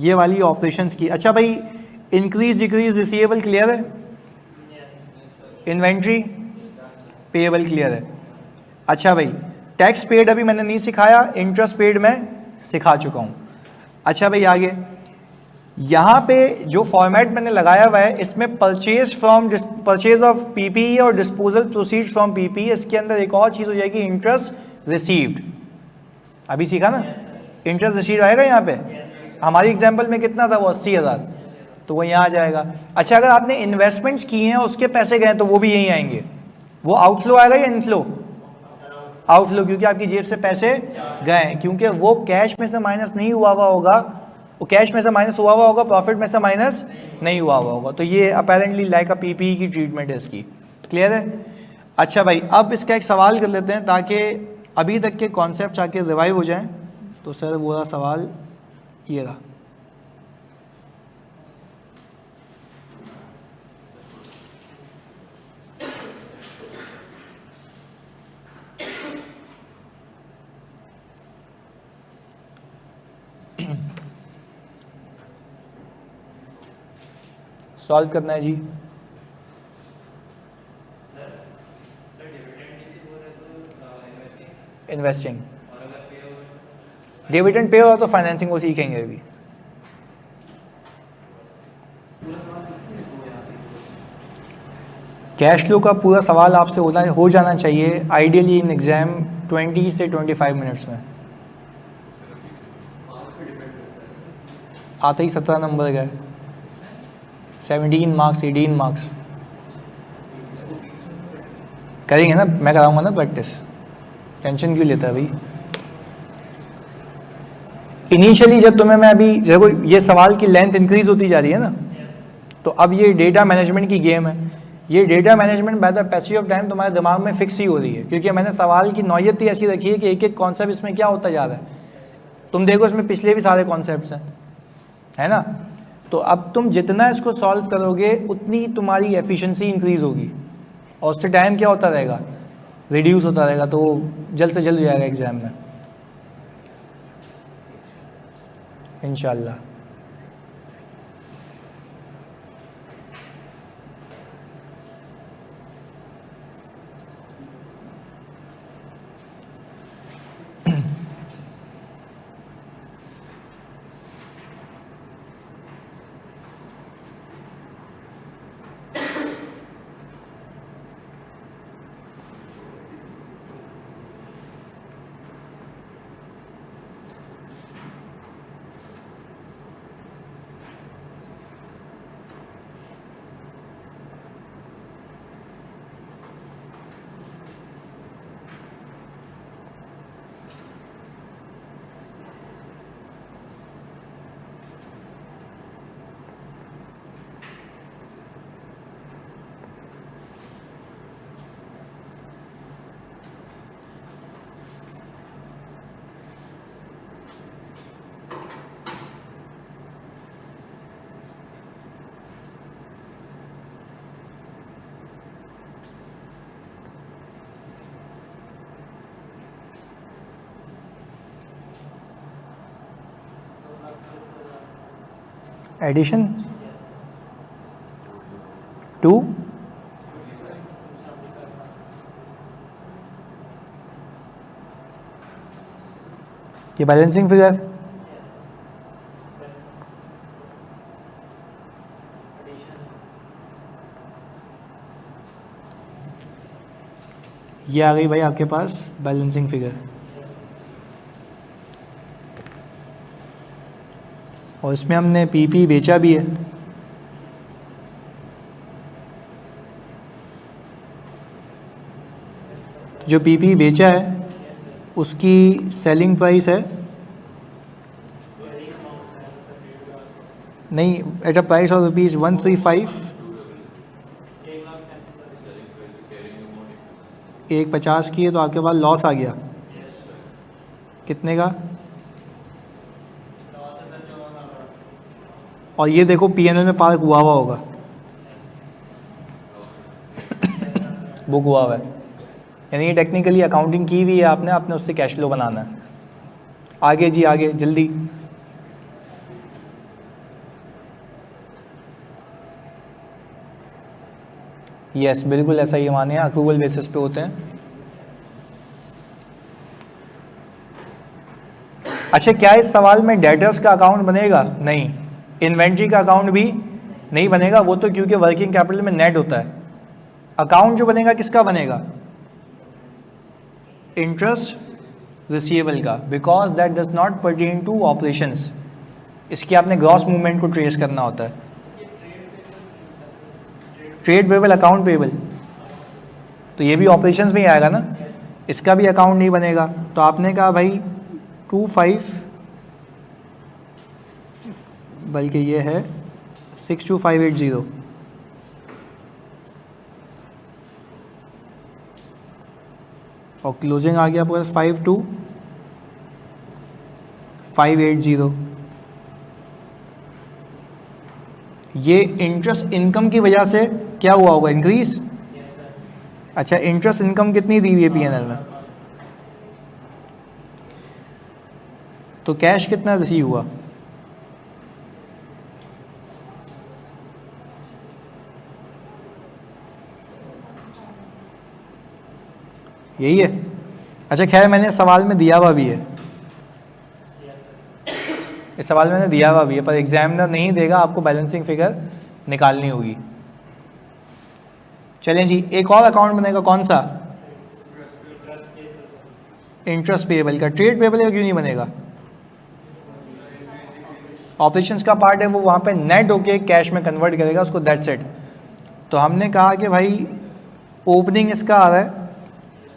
ये वाली ऑपरेशंस की। अच्छा भाई, इंक्रीज डिक्रीज रिसीवेबल क्लियर है, इन्वेंट्री पेएबल क्लियर है। अच्छा भाई, टैक्स पेड अभी मैंने नहीं सिखाया, इंटरेस्ट पेड मैं सिखा चुका हूँ। अच्छा भाई आगे, यहाँ पे जो फॉर्मेट मैंने लगाया हुआ है, इसमें परचेज ऑफ पीपीई और डिस्पोजल प्रोसीड फ्रॉम पीपीई, इसके अंदर एक और चीज़ हो जाएगी, इंटरेस्ट रिसीव्ड। अभी सीखा ना, इंटरेस्ट रिसीव्ड आएगा यहाँ पे। हमारी एग्जाम्पल में कितना था, वो 80,000, तो वो यहाँ आ जाएगा। अच्छा, अगर आपने इन्वेस्टमेंट्स की हैं, उसके पैसे गए तो वो भी यहीं आएंगे। वो आउटफ्लो आएगा या इनफ्लो? आउटफ्लो, क्योंकि आपकी जेब से पैसे गए, क्योंकि वो कैश में से माइनस नहीं हुआ हुआ होगा, वो कैश में से माइनस हुआ हुआ होगा, प्रॉफिट में से माइनस नहीं हुआ हुआ होगा। तो ये अपेरेंटली लाइक अ पीपीई की ट्रीटमेंट है इसकी। क्लियर है? अच्छा भाई, अब इसका एक सवाल कर लेते हैं ताकि अभी तक के कॉन्सेप्ट आके रिवाइव हो जाएं। तो सर वो रहा सवाल, ये रहा। सॉल्व करना है जी। इन्वेस्टिंग, डिविडेंड पे हो तो फाइनेंसिंग को सीखेंगे अभी। कैश फ्लो का पूरा सवाल आपसे हो जाना चाहिए आइडियली इन एग्जाम 20 से 25 मिनट्स में। आते ही 17 नंबर गए, 17 मार्क्स 18 मार्क्स। करेंगे ना, मैं कराऊंगा ना प्रैक्टिस, टेंशन क्यों लेता है भाई। इनिशियली जब तुम्हें मैं अभी देखो, ये सवाल की लेंथ इंक्रीज होती जा रही है ना, तो अब ये डेटा मैनेजमेंट की गेम है। ये data management by the passage of time तुम्हारे दिमाग में फिक्स ही हो रही है, क्योंकि मैंने सवाल की नौयत ही ऐसी रखी है कि एक एक कॉन्सेप्ट इसमें क्या होता जा रहा है। तुम देखो इसमें पिछले भी सारे कॉन्सेप्ट्स हैं, है ना। तो अब तुम जितना इसको सॉल्व करोगे उतनी तुम्हारी एफिशिएंसी इंक्रीज होगी, और उससे टाइम क्या होता रहेगा, रिड्यूस होता रहेगा। तो जल्द से जल्द हो जाएगा एग्जाम में इंशाल्लाह। एडिशन 2, ये बैलेंसिंग फिगर, ये आ गई भाई आपके पास बैलेंसिंग फिगर। और इसमें हमने पीपी बेचा भी है। तो जो पीपी बेचा है उसकी सेलिंग प्राइस है नहीं, एट अ प्राइस ऑफ ₹135, 150 की है, तो आपके पास लॉस आ गया कितने का? और ये देखो पीएनएल में पार्क हुआ होगा, बुक हुआ हुआ है, यानी ये टेक्निकली अकाउंटिंग की हुई है आपने, आपने उससे कैश फ्लो बनाना है। आगे जी, आगे जल्दी। यस बिल्कुल ऐसा ही माने, अक्रूवल बेसिस पे होते हैं। अच्छा, क्या इस सवाल में डेटर्स का अकाउंट बनेगा? नहीं। इन्वेंट्री का अकाउंट भी नहीं बनेगा, वो तो क्योंकि वर्किंग कैपिटल में नेट होता है। अकाउंट जो बनेगा किसका बनेगा? इंटरेस्ट रिसीवेबल का, because that does not pertain to operations. इसकी आपने ग्रॉस मूवमेंट को ट्रेस करना होता है। ट्रेड पेबल, अकाउंट पेबल, तो ये भी ऑपरेशंस में ही आएगा ना, इसका भी अकाउंट नहीं बनेगा। तो आपने कहा भाई 25, बल्कि ये है 62580, और क्लोजिंग आ गया आपके पास 52580। ये इंटरेस्ट इनकम की वजह से क्या हुआ होगा? इंक्रीज। अच्छा, इंटरेस्ट इनकम कितनी दी हुई है पीएनएल में? तो कैश कितना रिसीव हुआ? यही है। अच्छा खैर, मैंने सवाल में दिया हुआ भी है, इस सवाल में मैंने दिया हुआ भी है, पर एग्जामिनर नहीं देगा, आपको बैलेंसिंग फिगर निकालनी होगी। चलें जी, एक और अकाउंट बनेगा, कौन सा? इंटरेस्ट पेएबल का। ट्रेड पेएबल का क्यों नहीं बनेगा? ऑपरेशंस का पार्ट है, वो वहाँ पे नेट होके कैश में कन्वर्ट करेगा उसको, दैट्स इट। तो हमने कहा कि भाई ओपनिंग इसका आ रहा है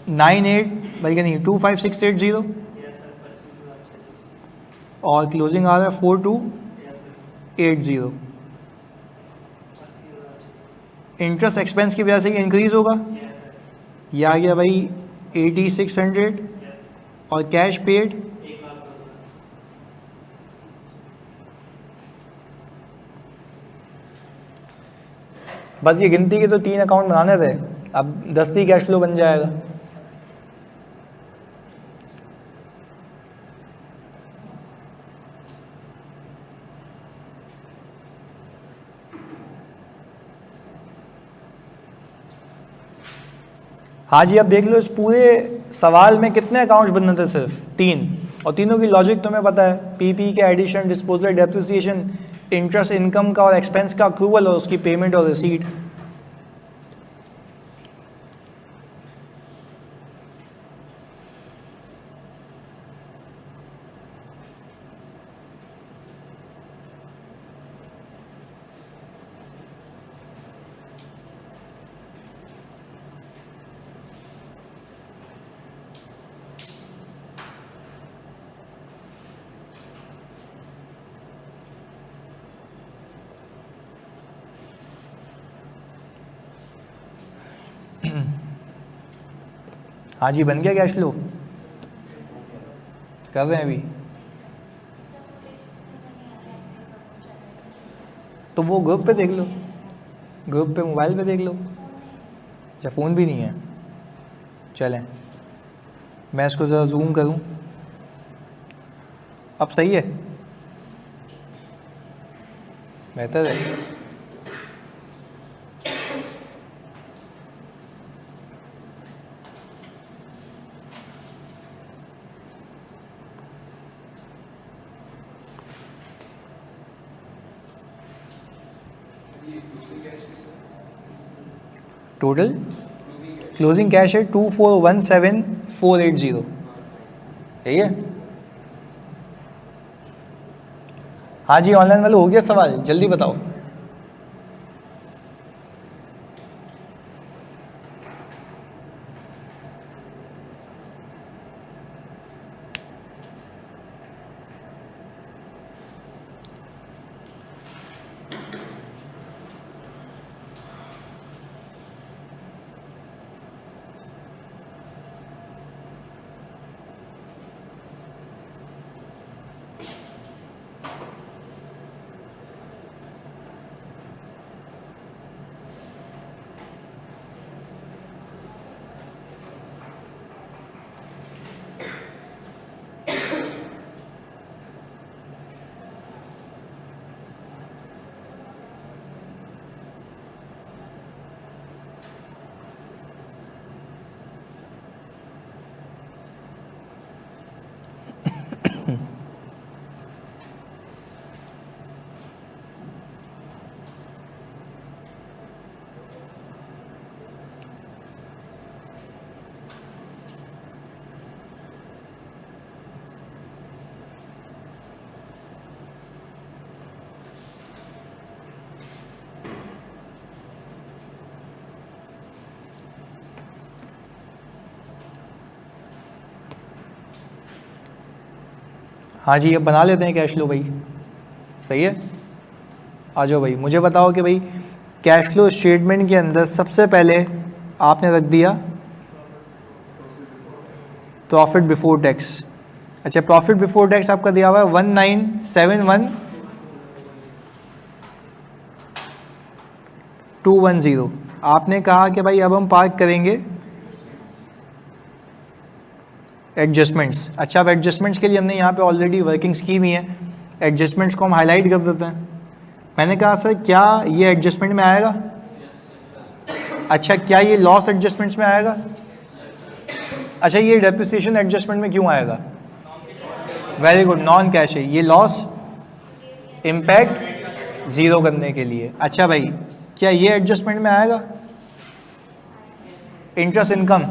98, बल्कि नहीं 25680, और क्लोजिंग आ रहा है 4280। इंटरेस्ट एक्सपेंस की वजह से ये इंक्रीज होगा, ये आ गया भाई 8600, और कैश पेड बस ये गिनती के तो 3 अकाउंट बनाने थे, अब 10 कैश फ्लो बन जाएगा। हाँ जी, अब देख लो इस पूरे सवाल में कितने अकाउंट्स बनने थे? सिर्फ 3, और तीनों की लॉजिक तुम्हें पता है, पीपी के addition, disposal, depreciation, interest income का और एक्सपेंस का अक्रूवल, और उसकी पेमेंट और रिसीट। हाँ जी, बन गया कैश फ्लो, कर रहे हैं अभी। तो वो ग्रुप पे देख लो, ग्रुप पे मोबाइल पे देख लो। अच्छा, फ़ोन भी नहीं है, चलें मैं इसको ज़रा जूम करूं, अब सही है, बेहतर है। टोटल क्लोजिंग कैश है 2417480, यही है। हाँ जी ऑनलाइन वाले हो गया सवाल, जल्दी बताओ। हाँ जी अब बना लेते हैं कैश फ्लो भाई, सही है। आ जाओ भाई, मुझे बताओ कि भाई कैश फ्लो स्टेटमेंट के अंदर सबसे पहले आपने रख दिया प्रॉफिट बिफोर टैक्स। अच्छा प्रॉफिट बिफोर टैक्स आपका दिया हुआ है 1971,210। आपने कहा कि भाई अब हम पार्क करेंगे एडजस्टमेंट्स। अच्छा अब एडजस्टमेंट्स के लिए हमने यहाँ पे ऑलरेडी वर्किंग्स की हुई हैं, एडजस्टमेंट्स को हम हाईलाइट कर देते हैं। मैंने कहा सर क्या ये एडजस्टमेंट में आएगा? अच्छा क्या ये लॉस एडजस्टमेंट्स में आएगा? अच्छा ये डेप्रिसिएशन एडजस्टमेंट में क्यों आएगा? वेरी गुड, नॉन कैश है, ये लॉस इम्पैक्ट ज़ीरो करने के लिए। अच्छा भाई क्या ये एडजस्टमेंट में आएगा? इंटरेस्ट इनकम,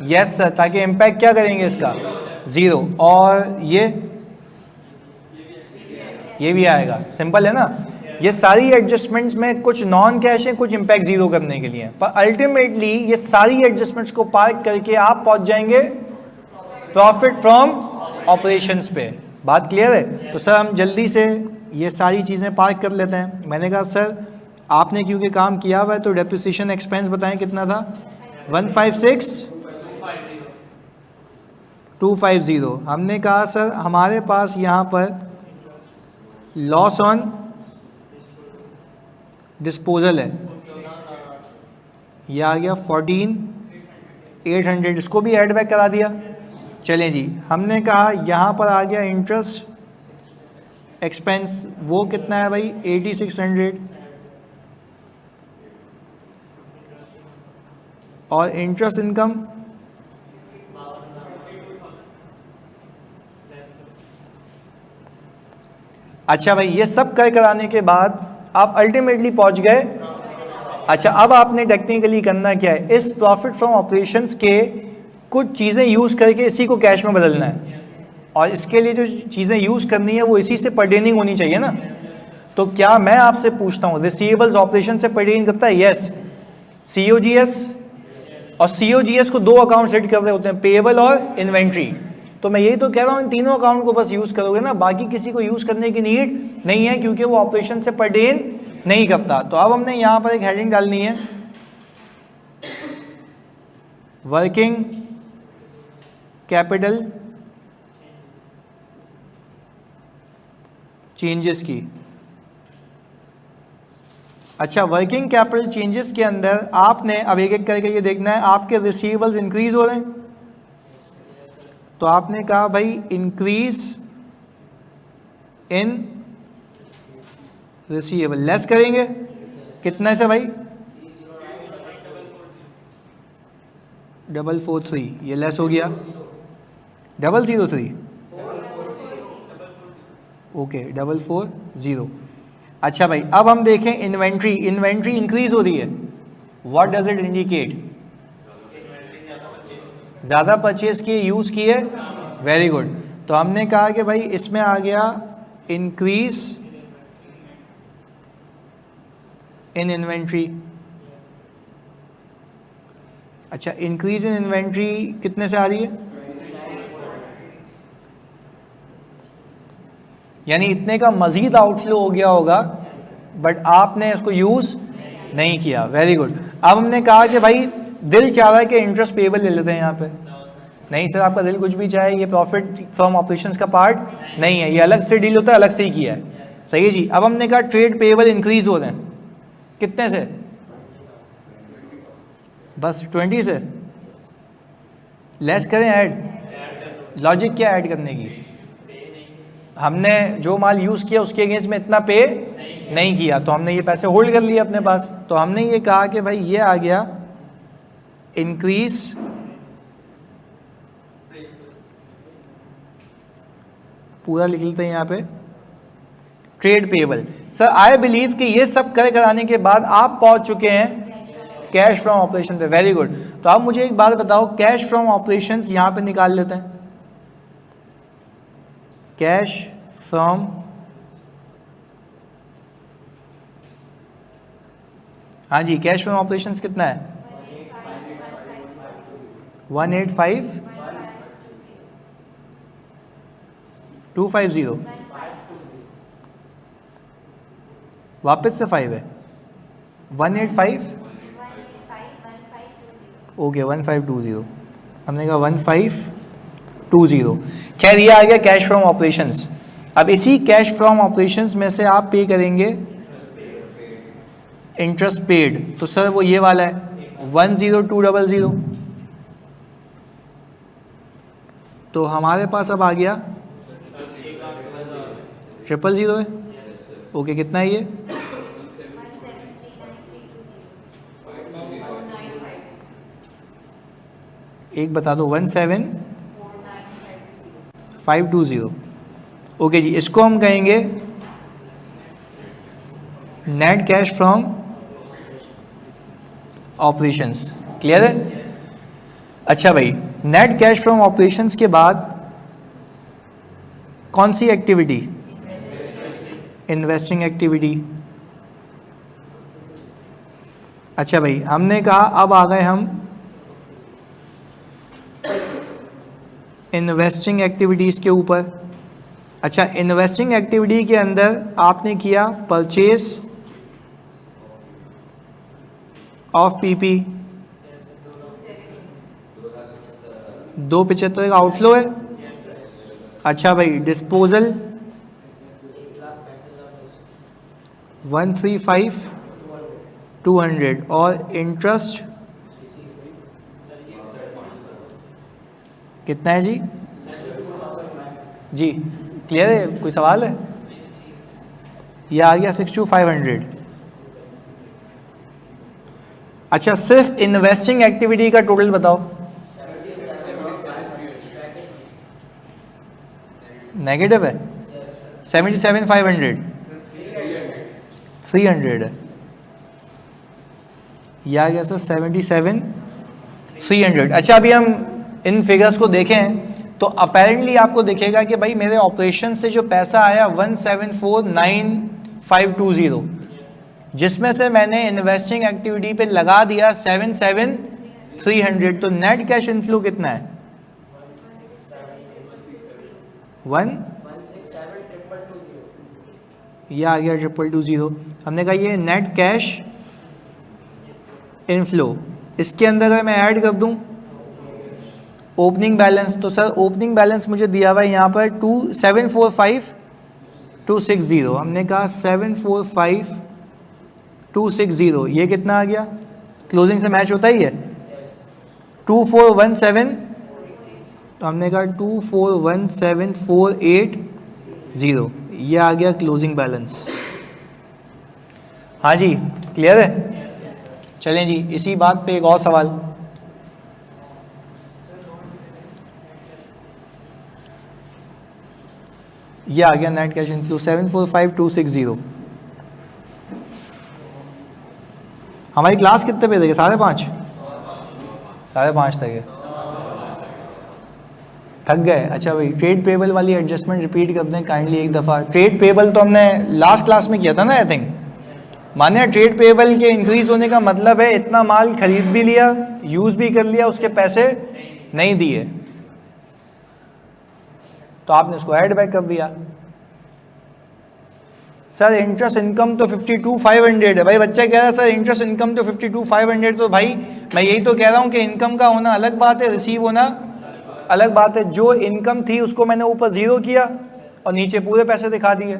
यस सर, ताकि इम्पैक्ट क्या करेंगे इसका? ज़ीरो। और ये भी आएगा, सिंपल है ना। ये सारी एडजस्टमेंट्स में कुछ नॉन कैश है, कुछ इम्पैक्ट ज़ीरो करने के लिए, पर अल्टीमेटली ये सारी एडजस्टमेंट्स को पार्क करके आप पहुंच जाएंगे प्रॉफिट फ्रॉम ऑपरेशंस पे। बात क्लियर है? तो सर हम जल्दी से ये सारी चीज़ें पार्क कर लेते हैं। मैंने कहा सर आपने क्योंकि काम किया हुआ है तो डेप्रिसिएशन एक्सपेंस बताएं कितना था? 156,250। हमने कहा सर हमारे पास यहाँ पर लॉस ऑन डिस्पोजल है, यह आ गया 14,800, इसको भी ऐड बैक करा दिया। चलें जी, हमने कहा यहाँ पर आ गया इंटरेस्ट एक्सपेंस, वो कितना है भाई? 8600। और इंटरेस्ट इनकम अच्छा भाई ये सब कराने के बाद आप अल्टीमेटली पहुंच गए। अच्छा अब आपने टेक्निकली करना क्या है? इस प्रॉफिट फ्रॉम ऑपरेशंस के कुछ चीज़ें यूज़ करके इसी को कैश में बदलना है, और इसके लिए जो चीज़ें यूज़ करनी है वो इसी से पर्टेनिंग होनी चाहिए ना। तो क्या मैं आपसे पूछता हूँ रिसीवेबल्स ऑपरेशन से पर्टेनिंग करता है? यस। COGS, और COGS को दो अकाउंट सेट कर रहे होते हैं, पेएबल और इन्वेंट्री। तो मैं यही तो कह रहा हूँ इन तीनों अकाउंट को बस यूज़ करोगे ना, बाकी किसी को यूज़ करने की नीड नहीं है, क्योंकि वो ऑपरेशन से पर्टेन नहीं करता। तो अब हमने यहाँ पर एक हेडिंग डालनी है, वर्किंग कैपिटल चेंजेस की। अच्छा वर्किंग कैपिटल चेंजेस के अंदर आपने अब एक एक करके ये देखना है, आपके रिसीवेबल्स इंक्रीज हो रहे हैं, तो आपने कहा भाई इंक्रीज इन रिसीवेबल, लेस करेंगे कितने से भाई? 443, ये लेस हो गया 003, ओके 440। अच्छा भाई अब हम देखें इन्वेंट्री, इन्वेंट्री इंक्रीज हो रही है, व्हाट डज इट इंडिकेट? ज़्यादा परचेज किए, यूज़ किए, वेरी गुड। तो हमने कहा कि भाई इसमें आ गया इंक्रीज इन इन्वेंट्री। अच्छा, इंक्रीज इन इन्वेंट्री कितने से आ रही है? यानी इतने का मजीद आउटफ्लो हो गया होगा, बट आपने इसको यूज नहीं किया। Very good. अब हमने कहा कि भाई दिल चाह रहा है कि इंटरेस्ट पेबल ले लेते हैं यहाँ पे। नहीं सर, आपका दिल कुछ भी चाहे, ये प्रॉफिट फ्रॉम ऑपरेशंस का पार्ट नहीं है, ये अलग से डील होता है, अलग से ही किया है। सही है जी। अब हमने कहा ट्रेड पेबल इंक्रीज हो रहे हैं, कितने से? बस 20 से। लेस करें ऐड? लॉजिक क्या ऐड करने की? हमने जो माल यूज किया उसके अगेंस्ट में इतना पे नहीं किया, तो हमने ये पैसे होल्ड कर लिए अपने पास। तो हमने ये कहा कि भाई ये आ गया इंक्रीज पूरा लिख लेते हैं यहाँ पे, trade payable. Sir I believe कि ये सब करे कराने के बाद आप पहुंच चुके हैं कैश फ्रॉम ऑपरेशन पे। Very good. तो आप मुझे एक बात बताओ, कैश फ्रॉम ऑपरेशंस यहाँ पे निकाल लेते हैं। कैश फ्रॉम, हाँ जी, कैश फ्रॉम ऑपरेशंस कितना है? 185,250। वापस से 5 है। 185, ओके 1520। हमने कहा 1520। खैर ये आ गया कैश फ्रॉम ऑपरेशंस। अब इसी कैश फ्रॉम ऑपरेशंस में से आप पे करेंगे इंटरेस्ट पेड। तो सर वो ये वाला है 10200। तो हमारे पास अब आ गया 000 है। ओके, कितना है ये? एक बता दो, 17520। ओके जी, इसको हम कहेंगे net cash from operations. Clear है? अच्छा भाई, नेट कैश फ्रॉम ऑपरेशंस के बाद कौन सी एक्टिविटी? Investing activity. अच्छा भाई, हमने कहा अब आ गए हम इन्वेस्टिंग एक्टिविटीज़ के ऊपर। अच्छा, इन्वेस्टिंग एक्टिविटी के अंदर आपने किया परचेज ऑफ पीपी, 275 का आउटफ्लो है। अच्छा भाई, डिस्पोजल 135,200 और इंटरेस्ट कितना है जी? जी क्लियर है? कोई सवाल है? यह आ गया 62,500। अच्छा, सिर्फ इन्वेस्टिंग एक्टिविटी का टोटल बताओ। नेगेटिव है 77,500, 300 है। यह आ गया सर 77,300। अच्छा, अभी हम इन फिगर्स को देखें तो अपेरेंटली आपको दिखेगा कि भाई मेरे ऑपरेशन से जो पैसा आया 174,9520, जिसमें से मैंने इन्वेस्टिंग एक्टिविटी पे लगा दिया 77,300। तो नेट कैश इनफ्लो कितना है? 167,220। यह आ गया 220। हमने कहा ये नेट कैश इनफ्लो। इसके अंदर अगर मैं ऐड कर दूं ओपनिंग बैलेंस, तो सर ओपनिंग बैलेंस मुझे दिया हुआ है यहाँ पर 745,260। हमने कहा 745,260, ये कितना आ गया? क्लोजिंग से मैच होता ही है 2417। तो हमने कहा 2417,480, ये आ गया क्लोजिंग बैलेंस। हाँ जी, क्लियर है? चलें जी, इसी बात पे एक और सवाल। ये आ गया नेट कैश इनफ्लो 745,260। हमारी क्लास कितने पे तक है? 5:30 तक है। थक गए? अच्छा भाई, ट्रेड पेबल वाली एडजस्टमेंट रिपीट कर दें काइंडली एक दफ़ा। ट्रेड पेबल तो हमने लास्ट क्लास में किया था ना आई थिंक। माने ट्रेड पेबल के इंक्रीज होने का मतलब है इतना माल खरीद भी लिया, यूज भी कर लिया, उसके पैसे नहीं दिए, तो आपने उसको ऐड बैक कर दिया। सर इंटरेस्ट इनकम तो 52,500 है। भाई बच्चा कह रहा है सर इंटरेस्ट इनकम तो 52,500, तो भाई मैं यही तो कह रहा हूँ कि इनकम का होना अलग बात है, रिसीव होना अलग बात है। जो इनकम थी उसको मैंने ऊपर जीरो किया और नीचे पूरे पैसे दिखा दिए।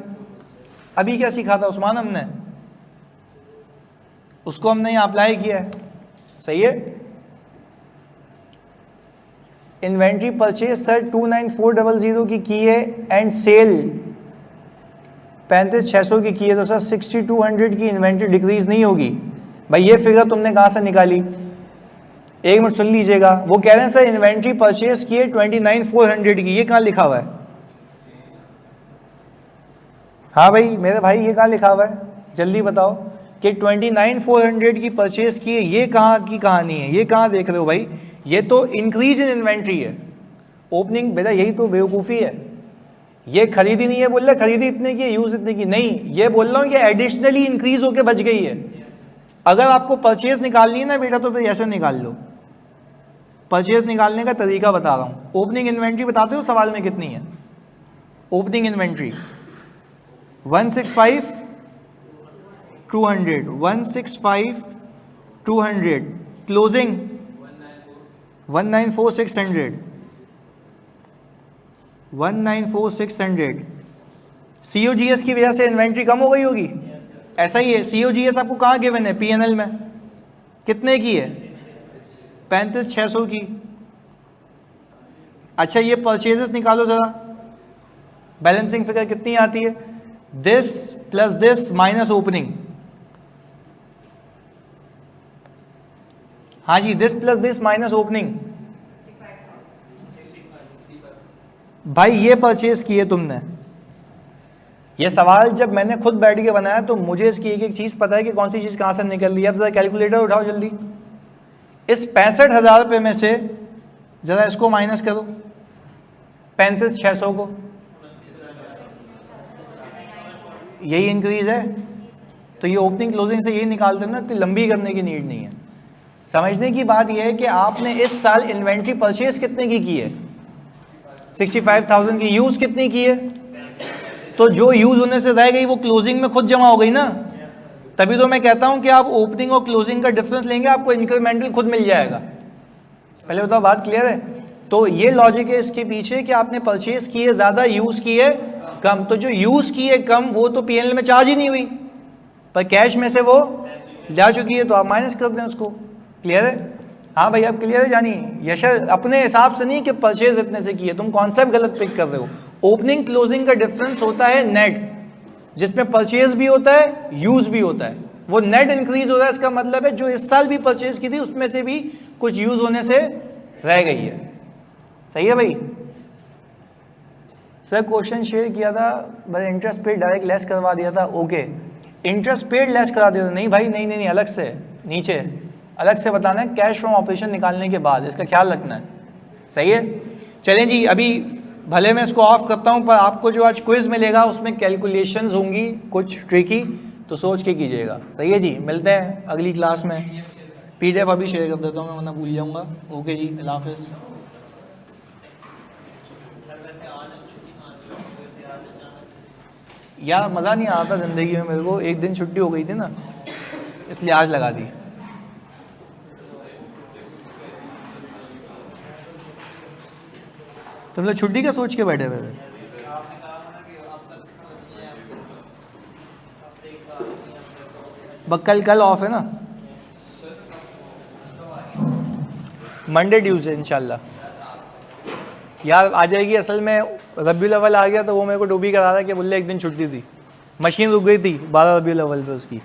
अभी क्या सीखा था उस्मान हमने, उसको हमने यहाँ अप्लाई किया है, सही है। इन्वेंट्री परचेज सर 29400 की है एंड सेल 35,600 की है, तो सर 6200 की इन्वेंट्री डिक्रीज नहीं होगी। भाई ये फिगर तुमने कहाँ से निकाली? एक मिनट सुन लीजिएगा। वो कह रहे हैं सर इन्वेंट्री परचेज की है 29,400 की, ये कहाँ लिखा हुआ है? हाँ भाई मेरे भाई ये कहाँ लिखा हुआ है, जल्दी बताओ कि 29,400 की परचेज की है, ये कहाँ की कहानी है? ये कहाँ देख रहे हो भाई? ये तो इंक्रीज इन इन्वेंट्री है, ओपनिंग। बेटा यही तो बेवकूफ़ी है, ये खरीदी नहीं है बोल रहे खरीदी इतने की, यूज इतने की नहीं, ये बोल रहा हूँ कि एडिशनली इंक्रीज होके बच गई है। अगर आपको परचेज निकालनी है ना बेटा तो फिर ऐसे निकाल लो। परचेज निकालने का तरीका बता रहा हूँ। ओपनिंग इन्वेंट्री बताते हो सवाल में कितनी है? Opening inventory 165 200, 165 200, closing 194 600, 194,600। COGS की वजह से इन्वेंट्री कम हो गई होगी, ऐसा ही है। COGS आपको कहाँ गिवन है? P&L में कितने की है? 35,600 की। अच्छा ये परचेजेस निकालो जरा, बैलेंसिंग फिगर कितनी आती है? This plus this minus opening. हाँ जी, this plus this minus opening. भाई ये परचेज की है तुमने। ये सवाल जब मैंने खुद बैठ के बनाया तो मुझे इसकी एक एक चीज पता है कि कौन सी चीज कहां से निकल रही है। अब जरा कैलकुलेटर उठाओ जल्दी, इस 65,000 रुपये में से जरा इसको माइनस करो, 35,600 को, यही इंक्रीज है। तो ये ओपनिंग क्लोजिंग से यही निकालते हैं ना, तो लंबी करने की नीड नहीं है। समझने की बात यह है कि आपने इस साल इन्वेंट्री परचेज कितने की है? 65,000 की। यूज कितनी की है? तो जो यूज होने से रह गई वो क्लोजिंग में खुद जमा हो गई ना। तभी तो मैं कहता हूं कि आप ओपनिंग और क्लोजिंग का डिफरेंस लेंगे, आपको इंक्रीमेंटल खुद मिल जाएगा। पहले बताओ बात क्लियर है? तो ये लॉजिक है इसके पीछे कि आपने परचेज की है ज्यादा, यूज की है कम। तो जो यूज की है कम वो तो P&L में चार्ज ही नहीं हुई, पर कैश में से वो जा चुकी है, तो आप माइनस कर दें उसको। क्लियर है? हाँ भाई अब क्लियर है जानी? यशर अपने हिसाब से नहीं कि परचेज इतने से की है, तुम कॉन्सेप्ट गलत पिक कर रहे हो। ओपनिंग क्लोजिंग का डिफरेंस होता है नेट, जिसमें परचेज भी होता है यूज भी होता है। वो नेट इंक्रीज हो रहा है, इसका मतलब है जो इस साल भी परचेज की थी उसमें से भी कुछ यूज होने से रह गई है। सही है भाई? सर क्वेश्चन शेयर किया था, बस इंटरेस्ट पेड डायरेक्ट लेस करवा दिया था। ओके, इंटरेस्ट पेड लेस करा दिया था? नहीं भाई नहीं नहीं नहीं, अलग से नीचे अलग से बताना है, कैश फ्रॉम ऑपरेशन निकालने के बाद, इसका ख्याल रखना है। सही है? चलें जी, अभी भले मैं इसको ऑफ करता हूं, पर आपको जो आज क्विज मिलेगा उसमें कैलकुलेशंस होंगी कुछ ट्रिकी, तो सोच के कीजिएगा। सही है जी? मिलते हैं अगली क्लास में। PDF अभी शेयर कर देता हूँ मैं, वरना भूल जाऊँगा। ओके जी, अल्लाह हाफिज़। यार मज़ा नहीं आता ज़िंदगी में मेरे को, एक दिन छुट्टी हो गई थी ना, इसलिए आज लगा दी। तुम लोग छुट्टी का सोच के बैठे हुए थे? बस कल ऑफ है ना, मंडे ट्यूसडे इंशाल्लाह। यार आ जाएगी, असल में रबीउल अव्वल आ गया तो वो मेरे को डूबी करा रहा कि बोले एक दिन छुट्टी थी, मशीन रुक गई थी 12 रबीउल अव्वल पे उसकी।